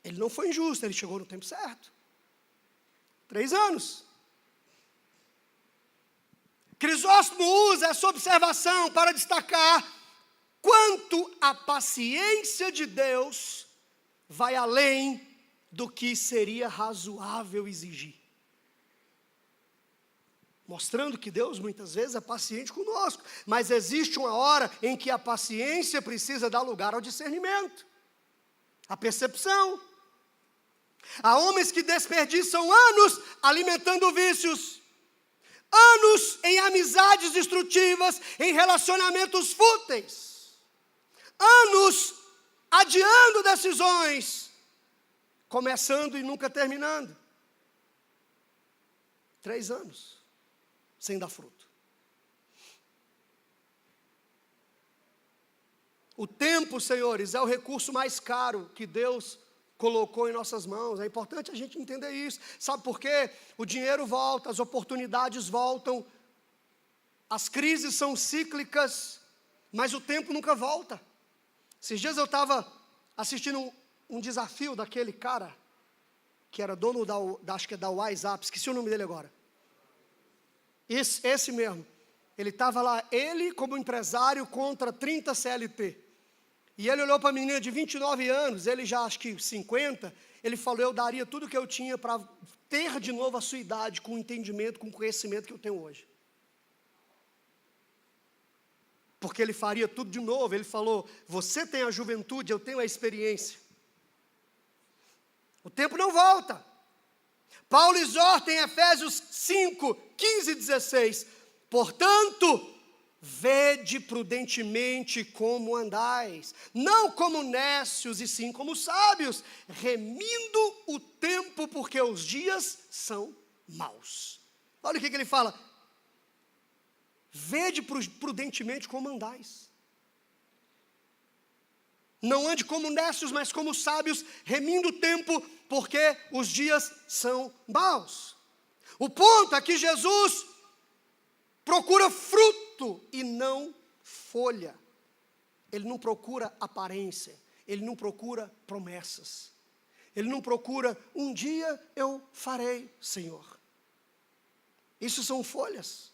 Speaker 7: Ele não foi injusto, ele chegou no tempo certo. 3 anos. Crisóstomo usa essa observação para destacar quanto a paciência de Deus vai além do que seria razoável exigir. Mostrando que Deus muitas vezes é paciente conosco, mas existe uma hora em que a paciência precisa dar lugar ao discernimento, à percepção. Há homens que desperdiçam anos alimentando vícios, anos em amizades destrutivas, em relacionamentos fúteis, anos adiando decisões, começando e nunca terminando. 3 anos. Sem dar fruto. O tempo, senhores, é o recurso mais caro que Deus colocou em nossas mãos. É importante a gente entender isso. Sabe por quê? O dinheiro volta, as oportunidades voltam, as crises são cíclicas, mas o tempo nunca volta. Esses dias eu estava assistindo um desafio daquele cara que era dono acho que é da WhatsApp, esqueci o nome dele agora. Esse mesmo, ele estava lá, ele como empresário contra 30 CLT, e ele olhou para a menina de 29 anos, ele já acho que 50, ele falou, eu daria tudo que eu tinha para ter de novo a sua idade, com o entendimento, com o conhecimento que eu tenho hoje, porque ele faria tudo de novo. Ele falou, você tem a juventude, eu tenho a experiência, o tempo não volta. Paulo exorta em Efésios 5, 15 e 16, portanto, vede prudentemente como andais, não como nécios e sim como sábios, remindo o tempo, porque os dias são maus. Olha o que ele fala, vede prudentemente como andais. Não ande como nécios, mas como sábios, remindo o tempo, porque os dias são maus. O ponto é que Jesus procura fruto e não folha. Ele não procura aparência, ele não procura promessas. Ele não procura, um dia eu farei, Senhor. Isso são folhas.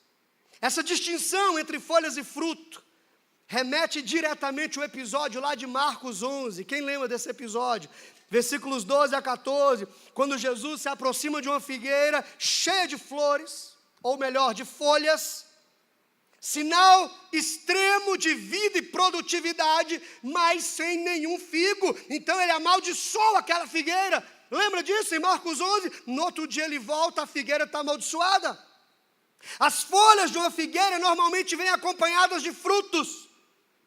Speaker 7: Essa distinção entre folhas e fruto remete diretamente ao episódio lá de Marcos 11. Quem lembra desse episódio? Versículos 12 a 14, quando Jesus se aproxima de uma figueira cheia de flores, ou melhor, de folhas, sinal extremo de vida e produtividade, mas sem nenhum figo. Então ele amaldiçoa aquela figueira. Lembra disso em Marcos 11? No outro dia ele volta, a figueira está amaldiçoada. As folhas de uma figueira normalmente vêm acompanhadas de frutos,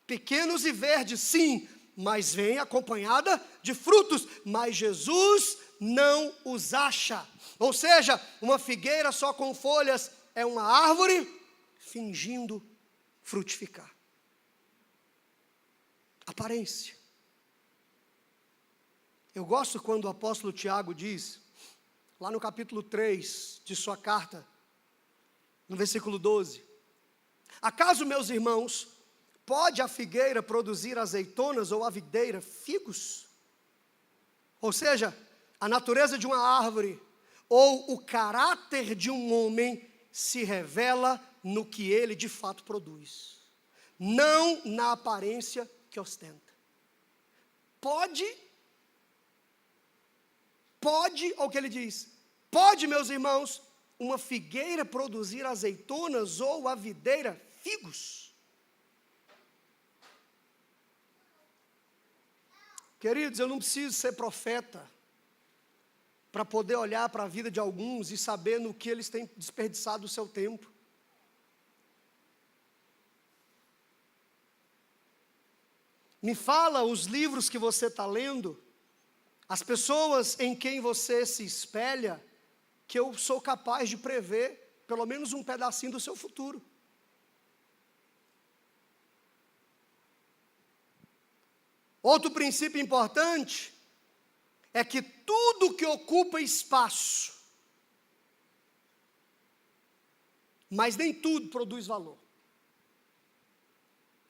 Speaker 7: pequenos e verdes, sim, mas vem acompanhada de frutos, mas Jesus não os acha. Ou seja, uma figueira só com folhas é uma árvore fingindo frutificar. Aparência. Eu gosto quando o apóstolo Tiago diz, lá no capítulo 3 de sua carta, no versículo 12, acaso, meus irmãos, pode a figueira produzir azeitonas ou a videira figos? Ou seja, a natureza de uma árvore ou o caráter de um homem se revela no que ele de fato produz, não na aparência que ostenta. Pode Pode, olha o que ele diz, pode, meus irmãos, uma figueira produzir azeitonas ou a videira figos? Queridos, eu não preciso ser profeta para poder olhar para a vida de alguns e saber no que eles têm desperdiçado o seu tempo. Me fala os livros que você está lendo, as pessoas em quem você se espelha, que eu sou capaz de prever pelo menos um pedacinho do seu futuro. Outro princípio importante é que tudo que ocupa espaço, mas nem tudo produz valor.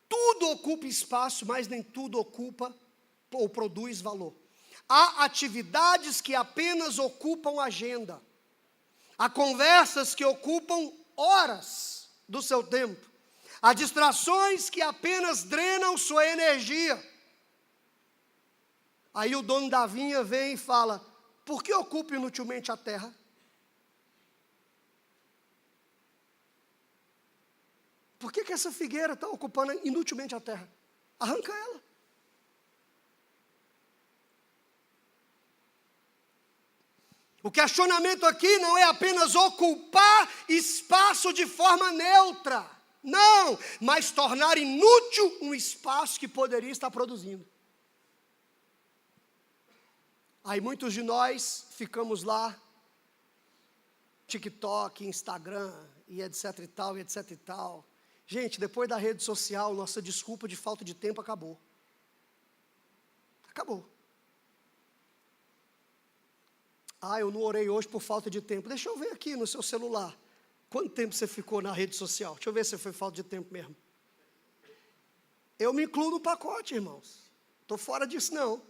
Speaker 7: Tudo ocupa espaço, mas nem tudo ocupa ou produz valor. Há atividades que apenas ocupam agenda. Há conversas que ocupam horas do seu tempo. Há distrações que apenas drenam sua energia. Aí o dono da vinha vem e fala: por que ocupa inutilmente a terra? Por que essa figueira está ocupando inutilmente a terra? Arranca ela. O questionamento aqui não é apenas ocupar espaço de forma neutra. Não, mas tornar inútil um espaço que poderia estar produzindo. Aí muitos de nós ficamos lá, TikTok, Instagram, e etc e tal, e etc e tal. Gente, depois da rede social, nossa desculpa de falta de tempo acabou. Acabou. Eu não orei hoje por falta de tempo. Deixa eu ver aqui no seu celular. Quanto tempo você ficou na rede social? Deixa eu ver se foi falta de tempo mesmo. Eu me incluo no pacote, irmãos. Estou fora disso, não.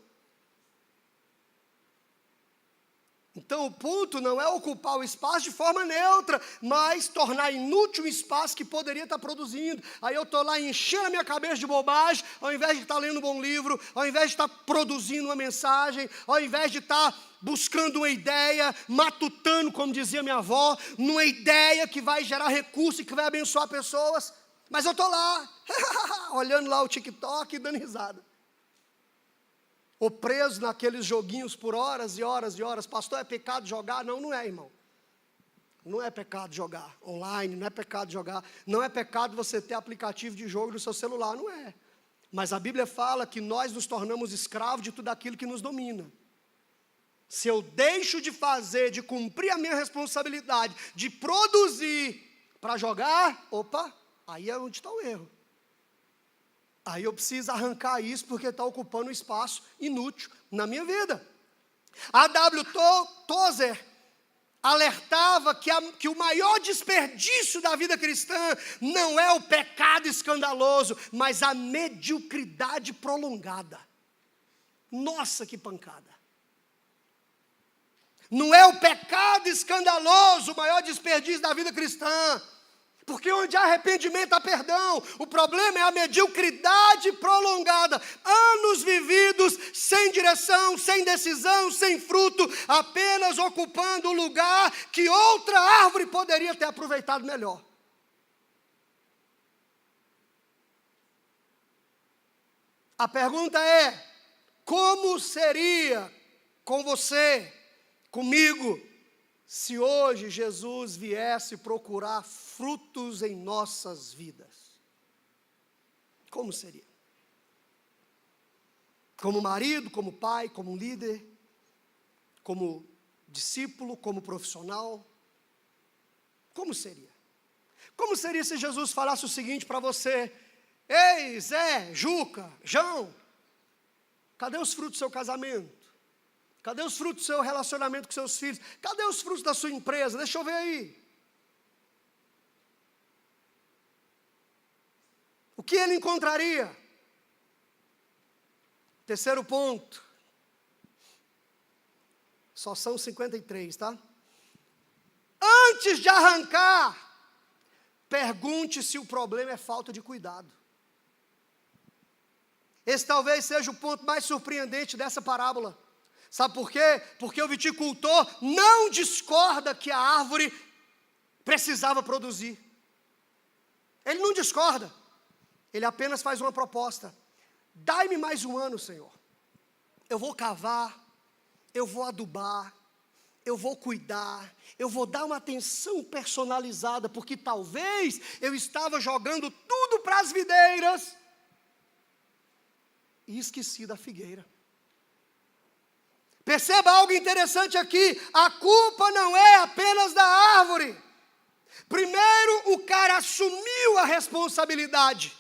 Speaker 7: Então o ponto não é ocupar o espaço de forma neutra, mas tornar inútil um espaço que poderia estar produzindo. Aí eu estou lá enchendo a minha cabeça de bobagem, ao invés de estar lendo um bom livro, ao invés de estar produzindo uma mensagem, ao invés de estar buscando uma ideia, matutando, como dizia minha avó, numa ideia que vai gerar recurso e que vai abençoar pessoas. Mas eu estou lá, olhando lá o TikTok e dando risada. Ou preso naqueles joguinhos por horas e horas e horas. Pastor, é pecado jogar? Não, não é, irmão. Não é pecado jogar online, não é pecado jogar. Não é pecado você ter aplicativo de jogo no seu celular, não é. Mas a Bíblia fala que nós nos tornamos escravos de tudo aquilo que nos domina. Se eu deixo de fazer, de cumprir a minha responsabilidade, de produzir para jogar, aí é onde está o erro. Aí eu preciso arrancar isso porque está ocupando um espaço inútil na minha vida. A W. Tozer alertava que o maior desperdício da vida cristã não é o pecado escandaloso, mas a mediocridade prolongada. Nossa, que pancada! Não é o pecado escandaloso o maior desperdício da vida cristã. Porque onde há arrependimento há perdão. O problema é a mediocridade prolongada. Anos vividos sem direção, sem decisão, sem fruto, apenas ocupando o lugar que outra árvore poderia ter aproveitado melhor. A pergunta é: como seria com você, comigo, se hoje Jesus viesse procurar frutos em nossas vidas? Como seria? Como marido, como pai, como líder, como discípulo, como profissional? Como seria? Como seria se Jesus falasse o seguinte para você: ei, Zé, Juca, João, cadê os frutos do seu casamento? Cadê os frutos do seu relacionamento com seus filhos? Cadê os frutos da sua empresa? Deixa eu ver aí. O que ele encontraria? Terceiro ponto. Só são 53, tá? Antes de arrancar, pergunte se o problema é falta de cuidado. Esse talvez seja o ponto mais surpreendente dessa parábola. Sabe por quê? Porque o viticultor não discorda que a árvore precisava produzir. Ele não discorda. Ele apenas faz uma proposta. Dai-me mais um ano, Senhor. Eu vou cavar, eu vou adubar, eu vou cuidar, eu vou dar uma atenção personalizada, porque talvez eu estava jogando tudo para as videiras e esqueci da figueira. Perceba algo interessante aqui, a culpa não é apenas da árvore. Primeiro, o cara assumiu a responsabilidade.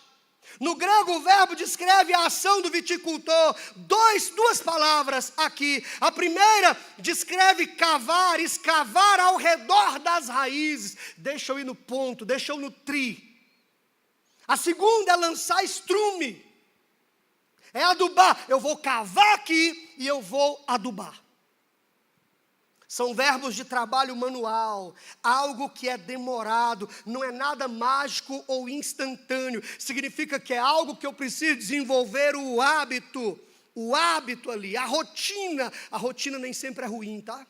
Speaker 7: No grego, o verbo descreve a ação do viticultor. Duas palavras aqui. A primeira descreve cavar, escavar ao redor das raízes. Deixa eu ir no ponto, deixa eu nutrir. A segunda é lançar estrume. É adubar. Eu vou cavar aqui e eu vou adubar. São verbos de trabalho manual, algo que é demorado, não é nada mágico ou instantâneo. Significa que é algo que eu preciso desenvolver o hábito ali, a rotina. A rotina nem sempre é ruim, tá?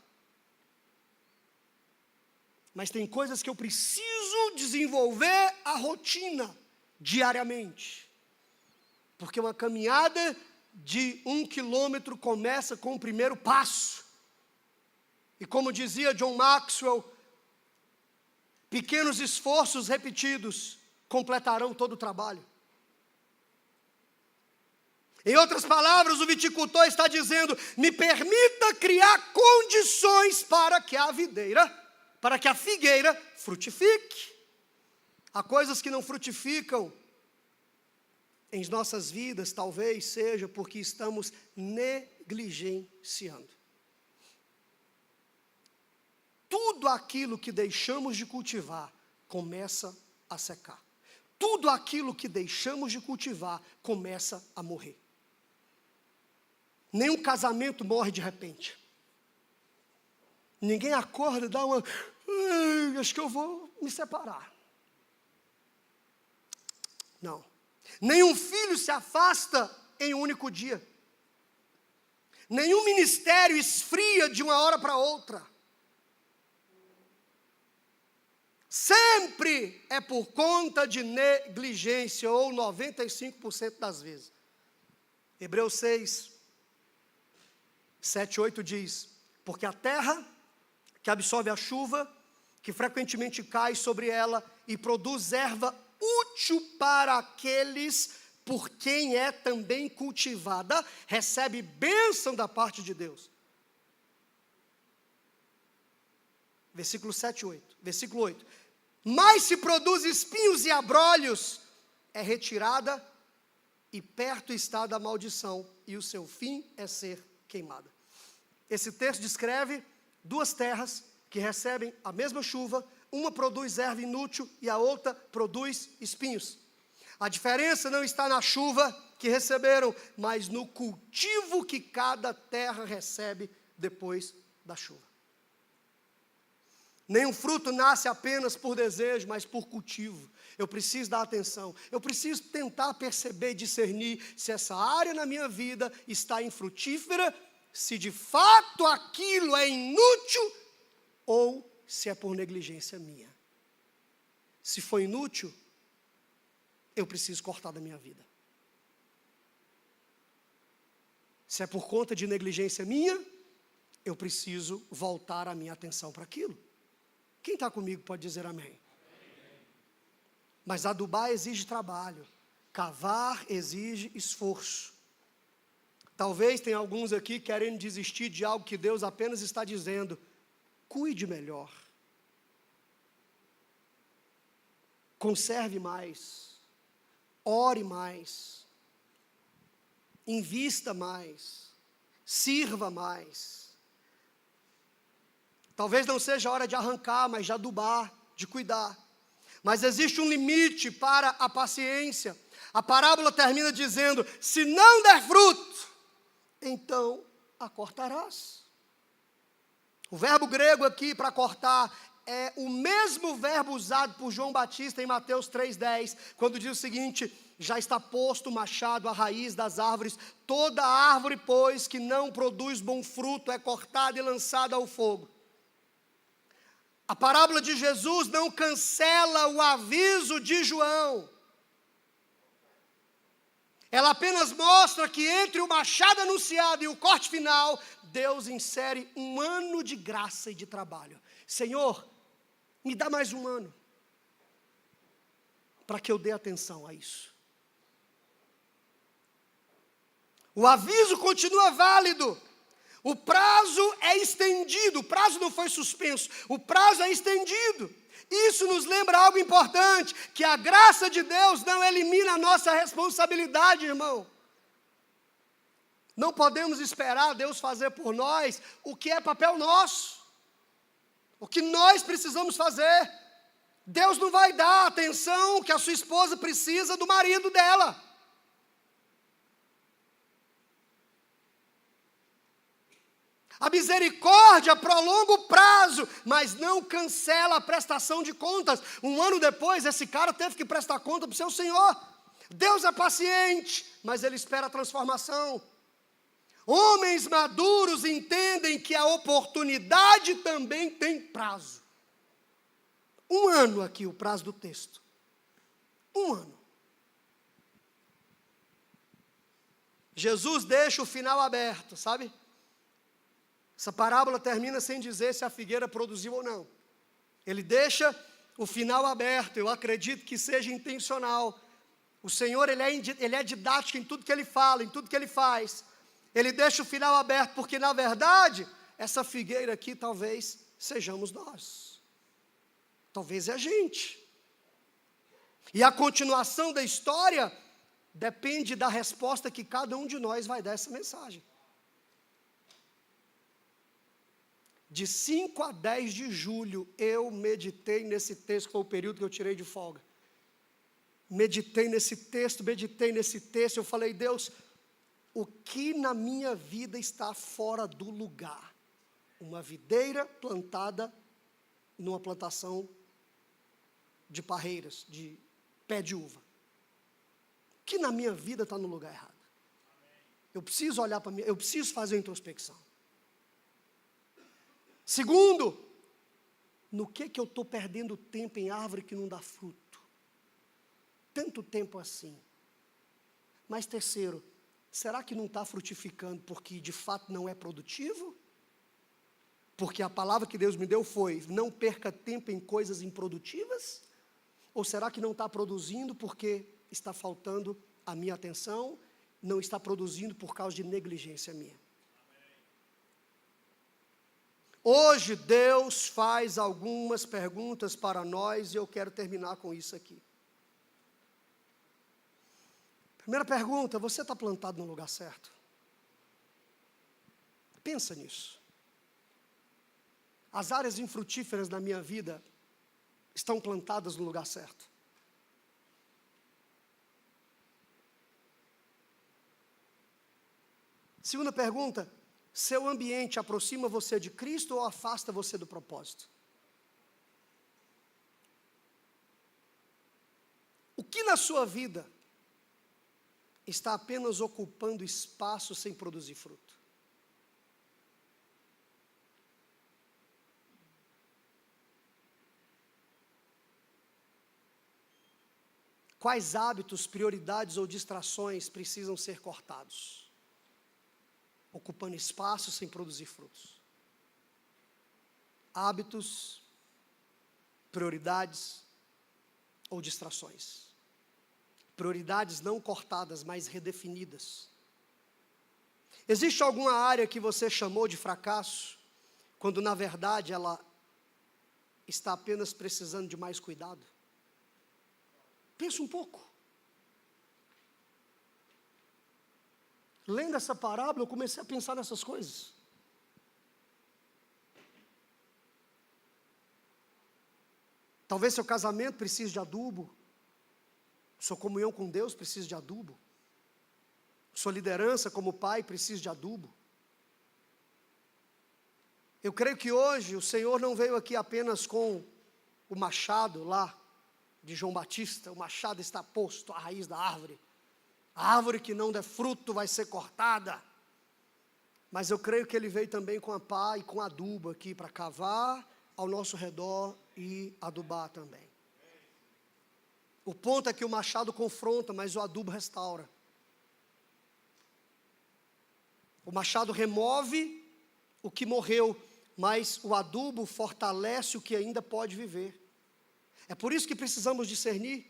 Speaker 7: Mas tem coisas que eu preciso desenvolver a rotina diariamente. Porque uma caminhada de 1 quilômetro começa com o primeiro passo. E como dizia John Maxwell, pequenos esforços repetidos completarão todo o trabalho. Em outras palavras, o viticultor está dizendo, me permita criar condições para que a figueira frutifique. Há coisas que não frutificam em nossas vidas, talvez seja porque estamos negligenciando. Tudo aquilo que deixamos de cultivar começa a secar. Tudo aquilo que deixamos de cultivar começa a morrer. Nenhum casamento morre de repente. Ninguém acorda e dá uma... acho que eu vou me separar. Não. Nenhum filho se afasta em um único dia. Nenhum ministério esfria de uma hora para outra. Sempre é por conta de negligência, ou 95% das vezes. Hebreus 6, 7, 8 diz, porque a terra que absorve a chuva, que frequentemente cai sobre ela e produz erva útil para aqueles por quem é também cultivada, recebe bênção da parte de Deus. Versículo 7, 8. Versículo 8. Mas se produz espinhos e abrolhos, é retirada e perto está da maldição, e o seu fim é ser queimada. Esse texto descreve duas terras que recebem a mesma chuva, uma produz erva inútil e a outra produz espinhos. A diferença não está na chuva que receberam, mas no cultivo que cada terra recebe depois da chuva. Nenhum fruto nasce apenas por desejo, mas por cultivo. Eu preciso dar atenção. Eu preciso tentar perceber e discernir se essa área na minha vida está infrutífera, se de fato aquilo é inútil ou se é por negligência minha. Se for inútil, eu preciso cortar da minha vida. Se é por conta de negligência minha, eu preciso voltar a minha atenção para aquilo. Quem está comigo pode dizer amém. Mas adubar exige trabalho, cavar exige esforço. Talvez tenha alguns aqui querendo desistir de algo que Deus apenas está dizendo, cuide melhor. Conserve mais, ore mais, invista mais, sirva mais. Talvez não seja a hora de arrancar, mas de adubar, de cuidar. Mas existe um limite para a paciência. A parábola termina dizendo, se não der fruto, então a cortarás. O verbo grego aqui para cortar é o mesmo verbo usado por João Batista em Mateus 3,10, quando diz o seguinte: já está posto o machado à raiz das árvores, toda árvore, pois, que não produz bom fruto, é cortada e lançada ao fogo. A parábola de Jesus não cancela o aviso de João. Ela apenas mostra que entre o machado anunciado e o corte final, Deus insere um ano de graça e de trabalho. Senhor, me dá mais um ano, para que eu dê atenção a isso. O aviso continua válido. O prazo é estendido, o prazo não foi suspenso, o prazo é estendido. Isso nos lembra algo importante, que a graça de Deus não elimina a nossa responsabilidade, irmão. Não podemos esperar Deus fazer por nós o que é papel nosso, o que nós precisamos fazer. Deus não vai dar a atenção que a sua esposa precisa do marido dela. A misericórdia prolonga o prazo, mas não cancela a prestação de contas. Um ano depois, esse cara teve que prestar conta para o seu Senhor. Deus é paciente, mas Ele espera a transformação. Homens maduros entendem que a oportunidade também tem prazo. Um ano aqui, o prazo do texto. Um ano. Jesus deixa o final aberto, sabe? Essa parábola termina sem dizer se a figueira produziu ou não. Ele deixa o final aberto. Eu acredito que seja intencional. O Senhor, Ele é didático em tudo que Ele fala, em tudo que Ele faz. Ele deixa o final aberto porque, na verdade, essa figueira aqui talvez sejamos nós. Talvez é a gente. E a continuação da história depende da resposta que cada um de nós vai dar a essa mensagem. De 5 a 10 de julho, eu meditei nesse texto, que foi o período que eu tirei de folga. Meditei nesse texto, eu falei: Deus, o que na minha vida está fora do lugar? Uma videira plantada numa plantação de parreiras, de pé de uva. O que na minha vida está no lugar errado? Eu preciso olhar para mim, eu preciso fazer uma introspecção. Segundo, no que eu estou perdendo tempo em árvore que não dá fruto? Tanto tempo assim. Mas terceiro, será que não está frutificando porque de fato não é produtivo? Porque a palavra que Deus me deu foi: não perca tempo em coisas improdutivas? Ou será que não está produzindo porque está faltando a minha atenção? Não está produzindo por causa de negligência minha? Hoje Deus faz algumas perguntas para nós e eu quero terminar com isso aqui. Primeira pergunta: você está plantado no lugar certo? Pensa nisso. As áreas infrutíferas da minha vida estão plantadas no lugar certo? Segunda pergunta: seu ambiente aproxima você de Cristo ou afasta você do propósito? O que na sua vida está apenas ocupando espaço sem produzir fruto? Quais hábitos, prioridades ou distrações precisam ser cortados? Ocupando espaço sem produzir frutos. Hábitos, prioridades ou distrações. Prioridades não cortadas, mas redefinidas. Existe alguma área que você chamou de fracasso, quando na verdade ela está apenas precisando de mais cuidado? Pensa um pouco. Lendo essa parábola, eu comecei a pensar nessas coisas. Talvez seu casamento precise de adubo, sua comunhão com Deus precise de adubo, sua liderança como pai precise de adubo. Eu creio que hoje o Senhor não veio aqui apenas com o machado lá de João Batista. O machado está posto à raiz da árvore. A árvore que não der fruto vai ser cortada. Mas eu creio que Ele veio também com a pá e com adubo aqui para cavar ao nosso redor e adubar também. O ponto é que o machado confronta, mas o adubo restaura. O machado remove o que morreu, mas o adubo fortalece o que ainda pode viver. É por isso que precisamos discernir.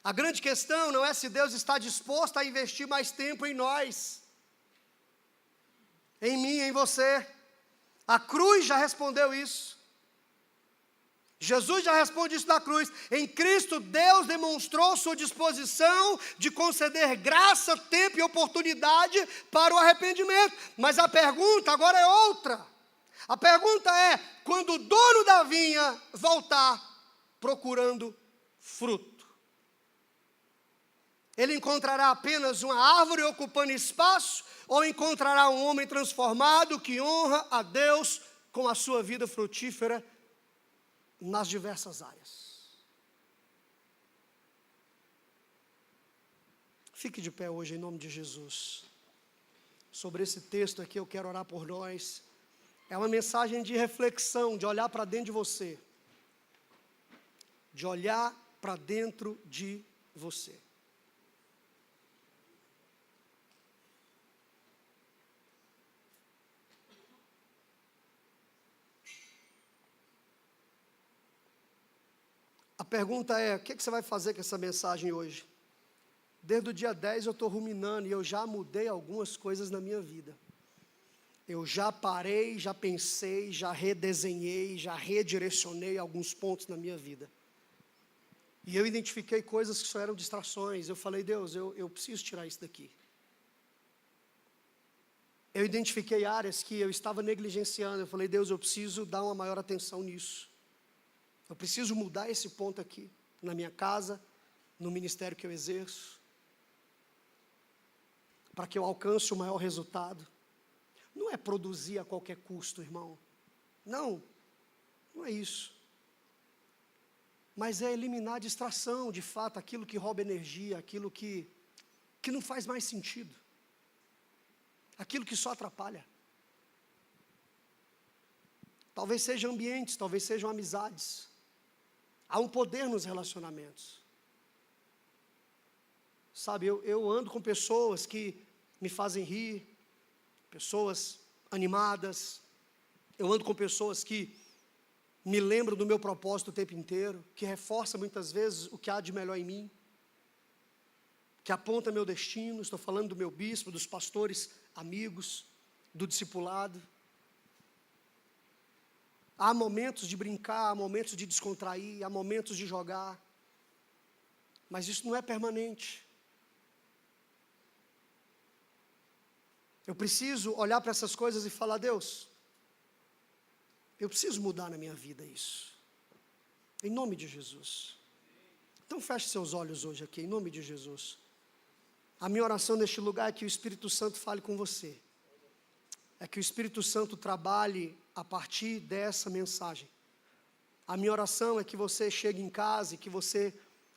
Speaker 7: A grande questão não é se Deus está disposto a investir mais tempo em nós, em mim, em você. A cruz já respondeu isso. Jesus já responde isso na cruz. Em Cristo, Deus demonstrou sua disposição de conceder graça, tempo e oportunidade para o arrependimento. Mas a pergunta agora é outra. A pergunta é, quando o dono da vinha voltar procurando fruto, ele encontrará apenas uma árvore ocupando espaço, ou encontrará um homem transformado que honra a Deus com a sua vida frutífera nas diversas áreas? Fique de pé hoje em nome de Jesus. Sobre esse texto aqui eu quero orar por nós. É uma mensagem de reflexão, de olhar para dentro de você. De olhar para dentro de você. A pergunta é, o que você vai fazer com essa mensagem hoje? Desde o dia 10 eu estou ruminando e eu já mudei algumas coisas na minha vida. Eu já parei, já pensei, já redesenhei, já redirecionei alguns pontos na minha vida. E eu identifiquei coisas que só eram distrações. Eu falei, Deus, eu preciso tirar isso daqui. Eu identifiquei áreas que eu estava negligenciando. Eu falei, Deus, eu preciso dar uma maior atenção nisso. Eu preciso mudar esse ponto aqui, na minha casa, no ministério que eu exerço, para que eu alcance o maior resultado. Não é produzir a qualquer custo, irmão. Não é isso. Mas é eliminar a distração, de fato, aquilo que rouba energia, aquilo que não faz mais sentido. Aquilo que só atrapalha. Talvez sejam ambientes, talvez sejam amizades. Há um poder nos relacionamentos. Sabe, eu ando com pessoas que me fazem rir, pessoas animadas. Eu ando com pessoas que me lembram do meu propósito o tempo inteiro, que reforçam muitas vezes o que há de melhor em mim, que aponta meu destino. Estou falando do meu bispo, dos pastores amigos, do discipulado. Há momentos de brincar, há momentos de descontrair, há momentos de jogar. Mas isso não é permanente. Eu preciso olhar para essas coisas e falar, Deus, eu preciso mudar na minha vida isso. Em nome de Jesus. Então feche seus olhos hoje aqui, em nome de Jesus. A minha oração neste lugar é que o Espírito Santo fale com você. É que o Espírito Santo trabalhe a partir dessa mensagem. A minha oração é que você chegue em casa e que você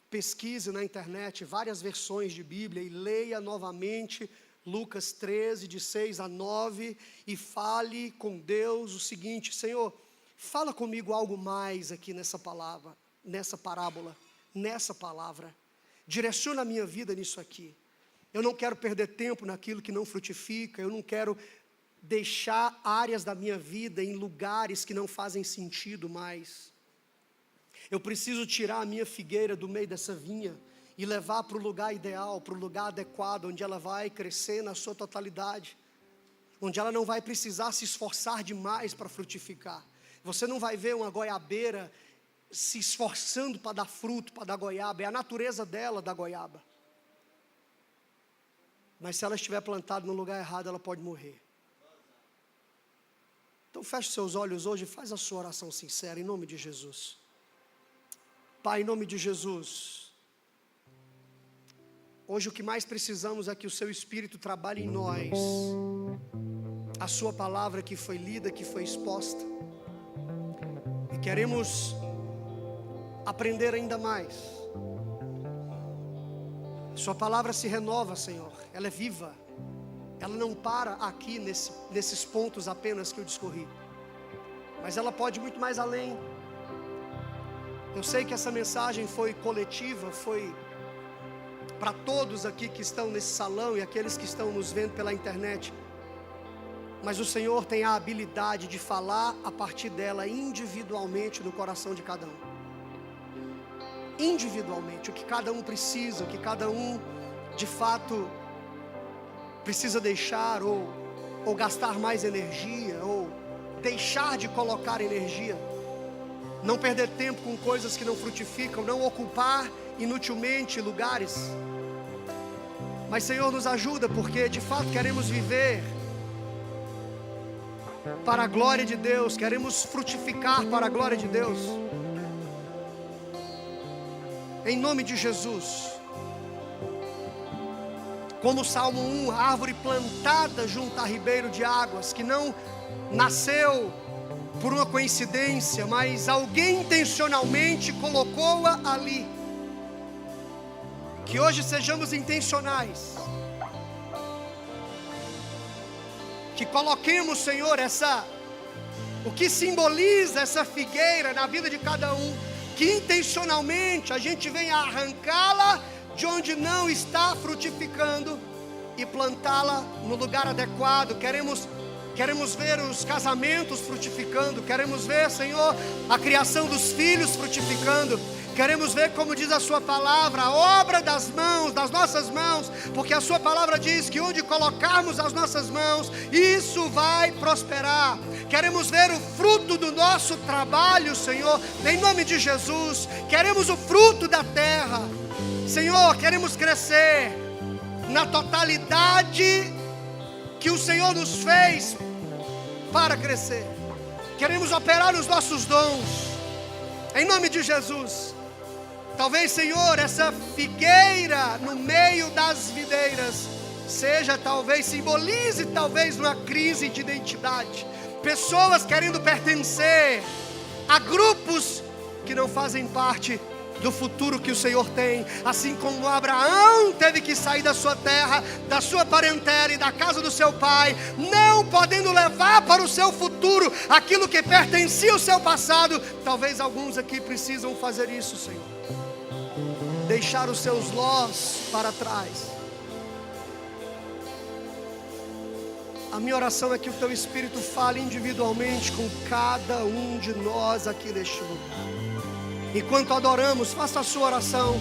Speaker 7: pesquise na internet várias versões de Bíblia e leia novamente Lucas 13, de 6 a 9, e fale com Deus o seguinte: Senhor, fala comigo algo mais aqui nessa palavra, nessa parábola, nessa palavra. Direciona a minha vida nisso aqui. Eu não quero perder tempo naquilo que não frutifica, eu não quero deixar áreas da minha vida em lugares que não fazem sentido mais. Eu preciso tirar a minha figueira do meio dessa vinha e levar para o lugar ideal, para o lugar adequado, onde ela vai crescer na sua totalidade, onde ela não vai precisar se esforçar demais para frutificar. Você não vai ver uma goiabeira se esforçando para dar fruto, para dar goiaba. É a natureza dela da goiaba. Mas se ela estiver plantada no lugar errado, ela pode morrer. Então feche seus olhos hoje e faz a sua oração sincera, em nome de Jesus. Pai, em nome de Jesus, hoje o que mais precisamos é que o Seu Espírito trabalhe em nós, a sua palavra que foi lida, que foi exposta. E queremos aprender ainda mais. Sua palavra se renova, Senhor. Ela é viva. Ela não para aqui nesses pontos apenas que eu discorri. Mas ela pode ir muito mais além. Eu sei que essa mensagem foi coletiva, foi para todos aqui que estão nesse salão e aqueles que estão nos vendo pela internet. Mas o Senhor tem a habilidade de falar a partir dela individualmente no coração de cada um. Individualmente, o que cada um precisa, o que cada um de fato precisa deixar ou gastar mais energia, ou deixar de colocar energia. Não perder tempo com coisas que não frutificam, não ocupar inutilmente lugares. Mas Senhor, nos ajuda, porque de fato queremos viver para a glória de Deus, queremos frutificar para a glória de Deus. Em nome de Jesus. Como o Salmo 1, a árvore plantada junto a ribeiro de águas, que não nasceu por uma coincidência, mas alguém intencionalmente colocou-a ali. Que hoje sejamos intencionais. Que coloquemos, Senhor, o que simboliza essa figueira na vida de cada um. Que intencionalmente a gente venha arrancá-la de onde não está frutificando e plantá-la no lugar adequado. Queremos ver os casamentos frutificando, queremos ver, Senhor, a criação dos filhos frutificando, queremos ver, como diz a sua palavra, a obra das nossas mãos, porque a sua palavra diz que onde colocarmos as nossas mãos, isso vai prosperar. Queremos ver o fruto do nosso trabalho, Senhor, em nome de Jesus. Queremos o fruto da terra, Senhor, queremos crescer na totalidade que o Senhor nos fez para crescer. Queremos operar os nossos dons, em nome de Jesus. Talvez, Senhor, essa figueira no meio das videiras simbolize talvez uma crise de identidade. Pessoas querendo pertencer a grupos que não fazem parte do futuro que o Senhor tem. Assim como Abraão teve que sair da sua terra, da sua parentela e da casa do seu pai, não podendo levar para o seu futuro aquilo que pertencia ao seu passado. Talvez alguns aqui precisam fazer isso, Senhor. Deixar os seus lós para trás. A minha oração é que o teu Espírito fale individualmente com cada um de nós aqui neste lugar. Enquanto adoramos, faça a sua oração.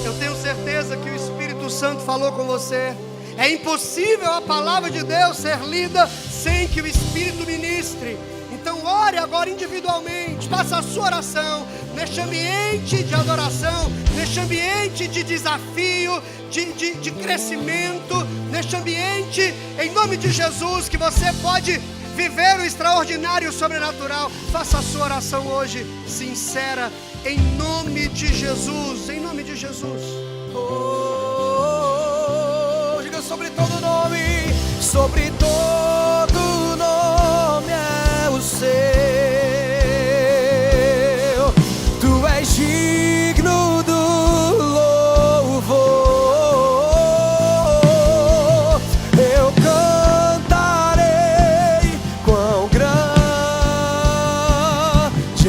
Speaker 7: Eu tenho certeza que o Espírito Santo falou com você. É impossível a palavra de Deus ser lida sem que o Espírito ministre. Então ore agora individualmente, faça a sua oração, neste ambiente de adoração, neste ambiente de desafio, de crescimento, neste ambiente, em nome de Jesus, que você pode viver o extraordinário e o sobrenatural. Faça a sua oração hoje, sincera, em nome de Jesus, em nome de Jesus.
Speaker 4: Diga sobre todo nome, sobre todo nome é o seu. Tu és digno do louvor. Eu cantarei quão grande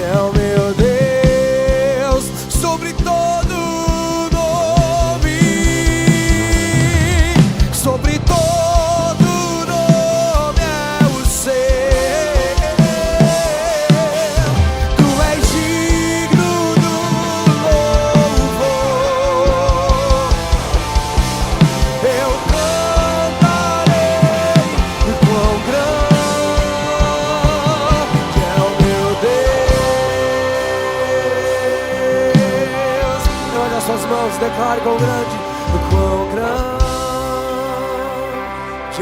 Speaker 4: é o meu Deus, sobre todo nome, sobre todo nome é o seu. Tu és digno do louvor. Eu cantarei quão grande é o meu Deus. Levante as suas mãos e declare quão grande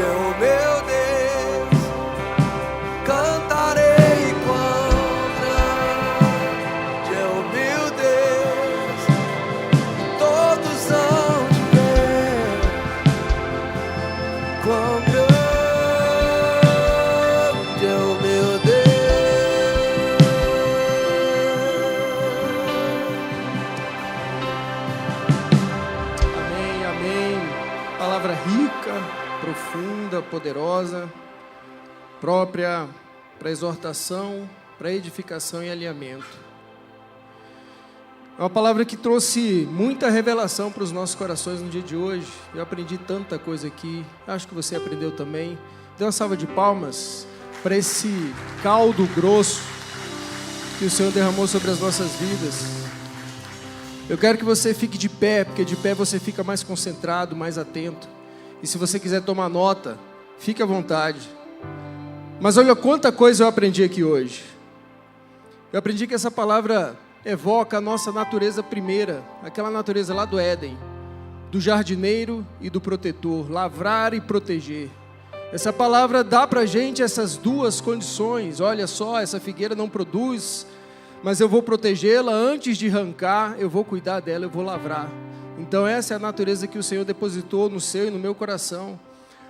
Speaker 4: é o meu Deus. Cantarei quão grande é o meu Deus. Todos hão de ver quão grande
Speaker 8: palavra rica, profunda, poderosa, própria para exortação, para edificação e alinhamento. É uma palavra que trouxe muita revelação para os nossos corações no dia de hoje. Eu aprendi tanta coisa aqui, acho que você aprendeu também. Dê uma salva de palmas para esse caldo grosso que o Senhor derramou sobre as nossas vidas. Eu quero que você fique de pé, porque de pé você fica mais concentrado, mais atento. E se você quiser tomar nota, fique à vontade. Mas olha quanta coisa eu aprendi aqui hoje. Eu aprendi que essa palavra evoca a nossa natureza primeira, aquela natureza lá do Éden, do jardineiro e do protetor, lavrar e proteger. Essa palavra dá para a gente essas duas condições. Olha só, essa figueira não produz, mas eu vou protegê-la, antes de arrancar, eu vou cuidar dela, eu vou lavrar. Então essa é a natureza que o Senhor depositou no seu e no meu coração.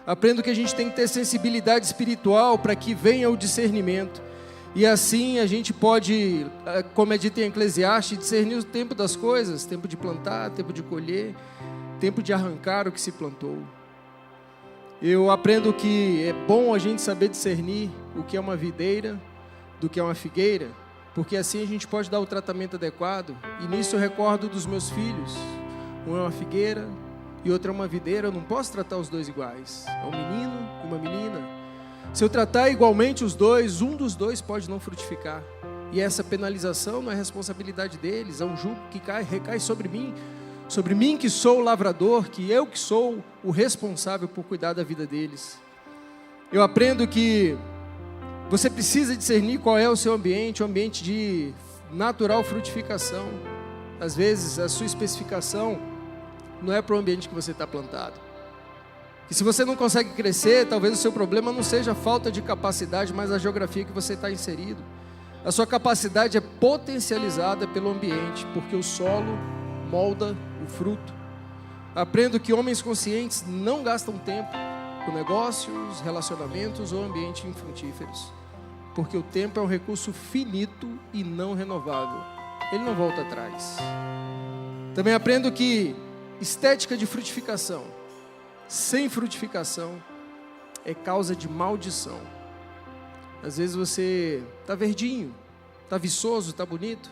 Speaker 8: Aprendo que a gente tem que ter sensibilidade espiritual para que venha o discernimento. E assim a gente pode, como é dito em Eclesiastes, discernir o tempo das coisas, tempo de plantar, tempo de colher, tempo de arrancar o que se plantou. Eu aprendo que é bom a gente saber discernir o que é uma videira do que é uma figueira, porque assim a gente pode dar o tratamento adequado. E nisso eu recordo dos meus filhos. Um é uma figueira e outro é uma videira. Eu não posso tratar os dois iguais. É um menino e uma menina. Se eu tratar igualmente os dois, um dos dois pode não frutificar. E essa penalização não é responsabilidade deles, é um jugo que recai sobre mim que sou o lavrador, que eu que sou o responsável por cuidar da vida deles. Eu aprendo que você precisa discernir qual é o seu ambiente, um ambiente de natural frutificação. Às vezes a sua especificação não é para o ambiente que você está plantado. E se você não consegue crescer, talvez o seu problema não seja a falta de capacidade, mas a geografia que você está inserido. A sua capacidade é potencializada pelo ambiente, porque o solo molda o fruto. Aprendo que homens conscientes não gastam tempo com negócios, relacionamentos ou ambientes infrutíferos, porque o tempo é um recurso finito e não renovável. Ele não volta atrás. Também aprendo que estética de frutificação sem frutificação é causa de maldição. Às vezes você está verdinho, está viçoso, está bonito,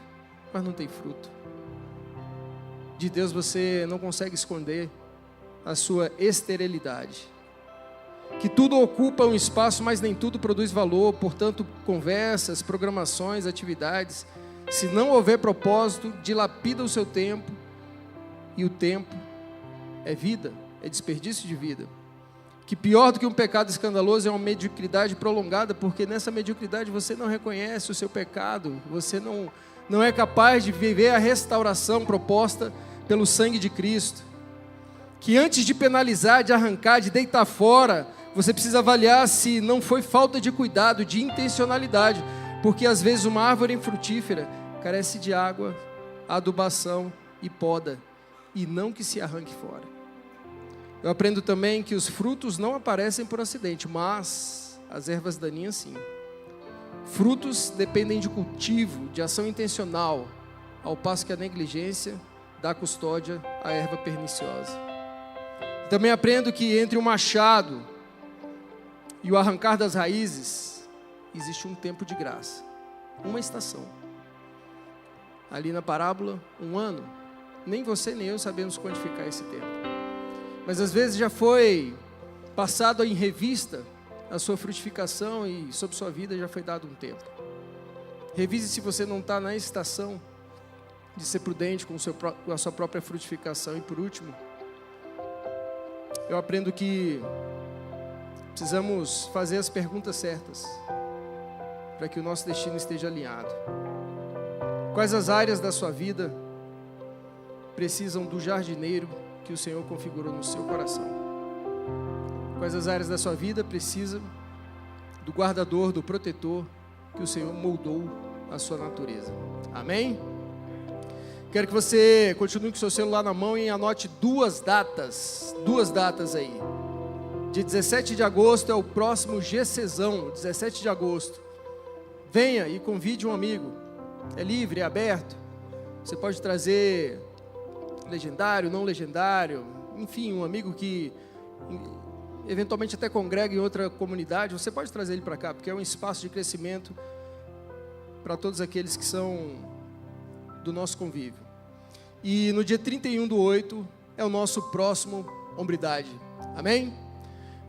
Speaker 8: mas não tem fruto. De Deus você não consegue esconder a sua esterilidade. Que tudo ocupa um espaço, mas nem tudo produz valor. Portanto, conversas, programações, atividades, se não houver propósito, dilapida o seu tempo. E o tempo é vida. É desperdício de vida. Que pior do que um pecado escandaloso é uma mediocridade prolongada, porque nessa mediocridade você não reconhece o seu pecado, você não é capaz de viver a restauração proposta pelo sangue de Cristo. Que antes de penalizar, de arrancar, de deitar fora, você precisa avaliar se não foi falta de cuidado, de intencionalidade, porque às vezes uma árvore infrutífera carece de água, adubação e poda, e não que se arranque fora. Eu aprendo também que os frutos não aparecem por acidente, mas as ervas daninhas sim. Frutos dependem de cultivo, de ação intencional, ao passo que a negligência dá custódia à erva perniciosa. Também aprendo que entre o machado e o arrancar das raízes existe um tempo de graça, uma estação. Ali na parábola, 1 ano, nem você nem eu sabemos quantificar esse tempo. Mas às vezes já foi passado em revista a sua frutificação e sobre sua vida já foi dado um tempo. Revise se você não está na estação de ser prudente com a sua própria frutificação. E por último, eu aprendo que precisamos fazer as perguntas certas para que o nosso destino esteja alinhado. Quais as áreas da sua vida precisam do jardineiro que o Senhor configurou no seu coração? Quais as áreas da sua vida precisam do guardador, do protetor que o Senhor moldou a sua natureza? Amém? Quero que você continue com o seu celular na mão e anote duas datas aí. Dia 17 de agosto é o próximo GCzão, 17 de agosto. Venha e convide um amigo. É livre, é aberto. Você pode trazer legendário, não legendário, enfim, um amigo que eventualmente até congrega em outra comunidade, você pode trazer ele para cá, porque é um espaço de crescimento para todos aqueles que são do nosso convívio. E no dia 31/8 é o nosso próximo Hombridade. Amém?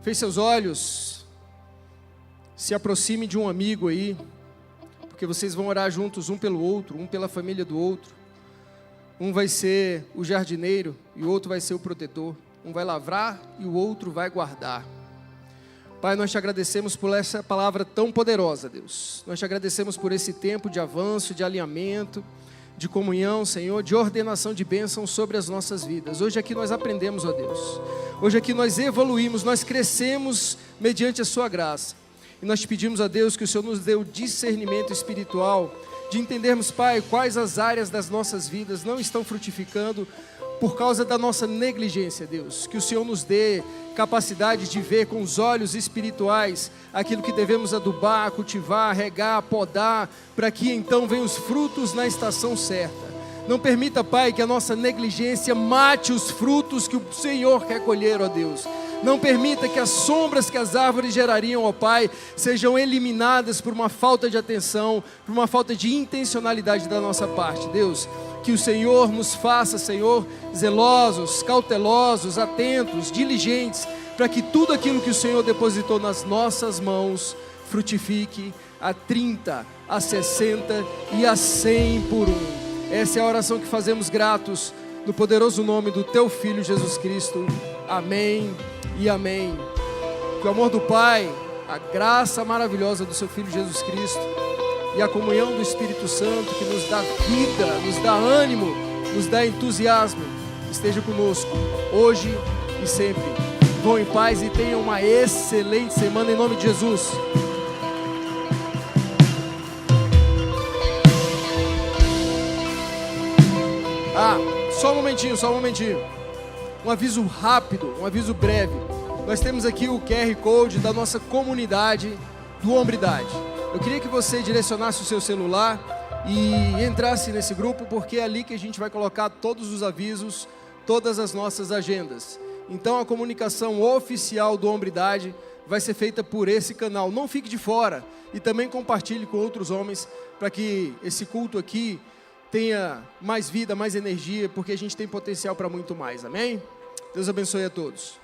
Speaker 8: Feche seus olhos, se aproxime de um amigo aí, porque vocês vão orar juntos um pelo outro, um pela família do outro. Um vai ser o jardineiro e o outro vai ser o protetor. Um vai lavrar e o outro vai guardar. Pai, nós te agradecemos por essa palavra tão poderosa, Deus. Nós te agradecemos por esse tempo de avanço, de alinhamento, de comunhão, Senhor, de ordenação de bênção sobre as nossas vidas. Hoje aqui nós aprendemos, ó Deus. Hoje aqui nós evoluímos, nós crescemos mediante a sua graça. E nós te pedimos, ó Deus, que o Senhor nos dê o discernimento espiritual, de entendermos, Pai, quais as áreas das nossas vidas não estão frutificando por causa da nossa negligência, Deus. Que o Senhor nos dê capacidade de ver com os olhos espirituais aquilo que devemos adubar, cultivar, regar, podar, para que então venham os frutos na estação certa. Não permita, Pai, que a nossa negligência mate os frutos que o Senhor quer colher, ó Deus. Não permita que as sombras que as árvores gerariam, ó Pai, sejam eliminadas por uma falta de atenção, por uma falta de intencionalidade da nossa parte, Deus. Que o Senhor nos faça, Senhor, zelosos, cautelosos, atentos, diligentes, para que tudo aquilo que o Senhor depositou nas nossas mãos frutifique a 30, a 60 e a 100 por um. Essa é a oração que fazemos gratos, no poderoso nome do Teu Filho Jesus Cristo. Amém e amém. Que o amor do Pai, a graça maravilhosa do Seu Filho Jesus Cristo e a comunhão do Espírito Santo, que nos dá vida, nos dá ânimo, nos dá entusiasmo, esteja conosco, hoje e sempre. Vão em paz e tenham uma excelente semana, em nome de Jesus. Só um momentinho. Um aviso rápido, um aviso breve. Nós temos aqui o QR Code da nossa comunidade do Hombridade. Eu queria que você direcionasse o seu celular e entrasse nesse grupo, porque é ali que a gente vai colocar todos os avisos, todas as nossas agendas. Então a comunicação oficial do Hombridade vai ser feita por esse canal. Não fique de fora e também compartilhe com outros homens, para que esse culto aqui tenha mais vida, mais energia, porque a gente tem potencial para muito mais, amém? Deus abençoe a todos.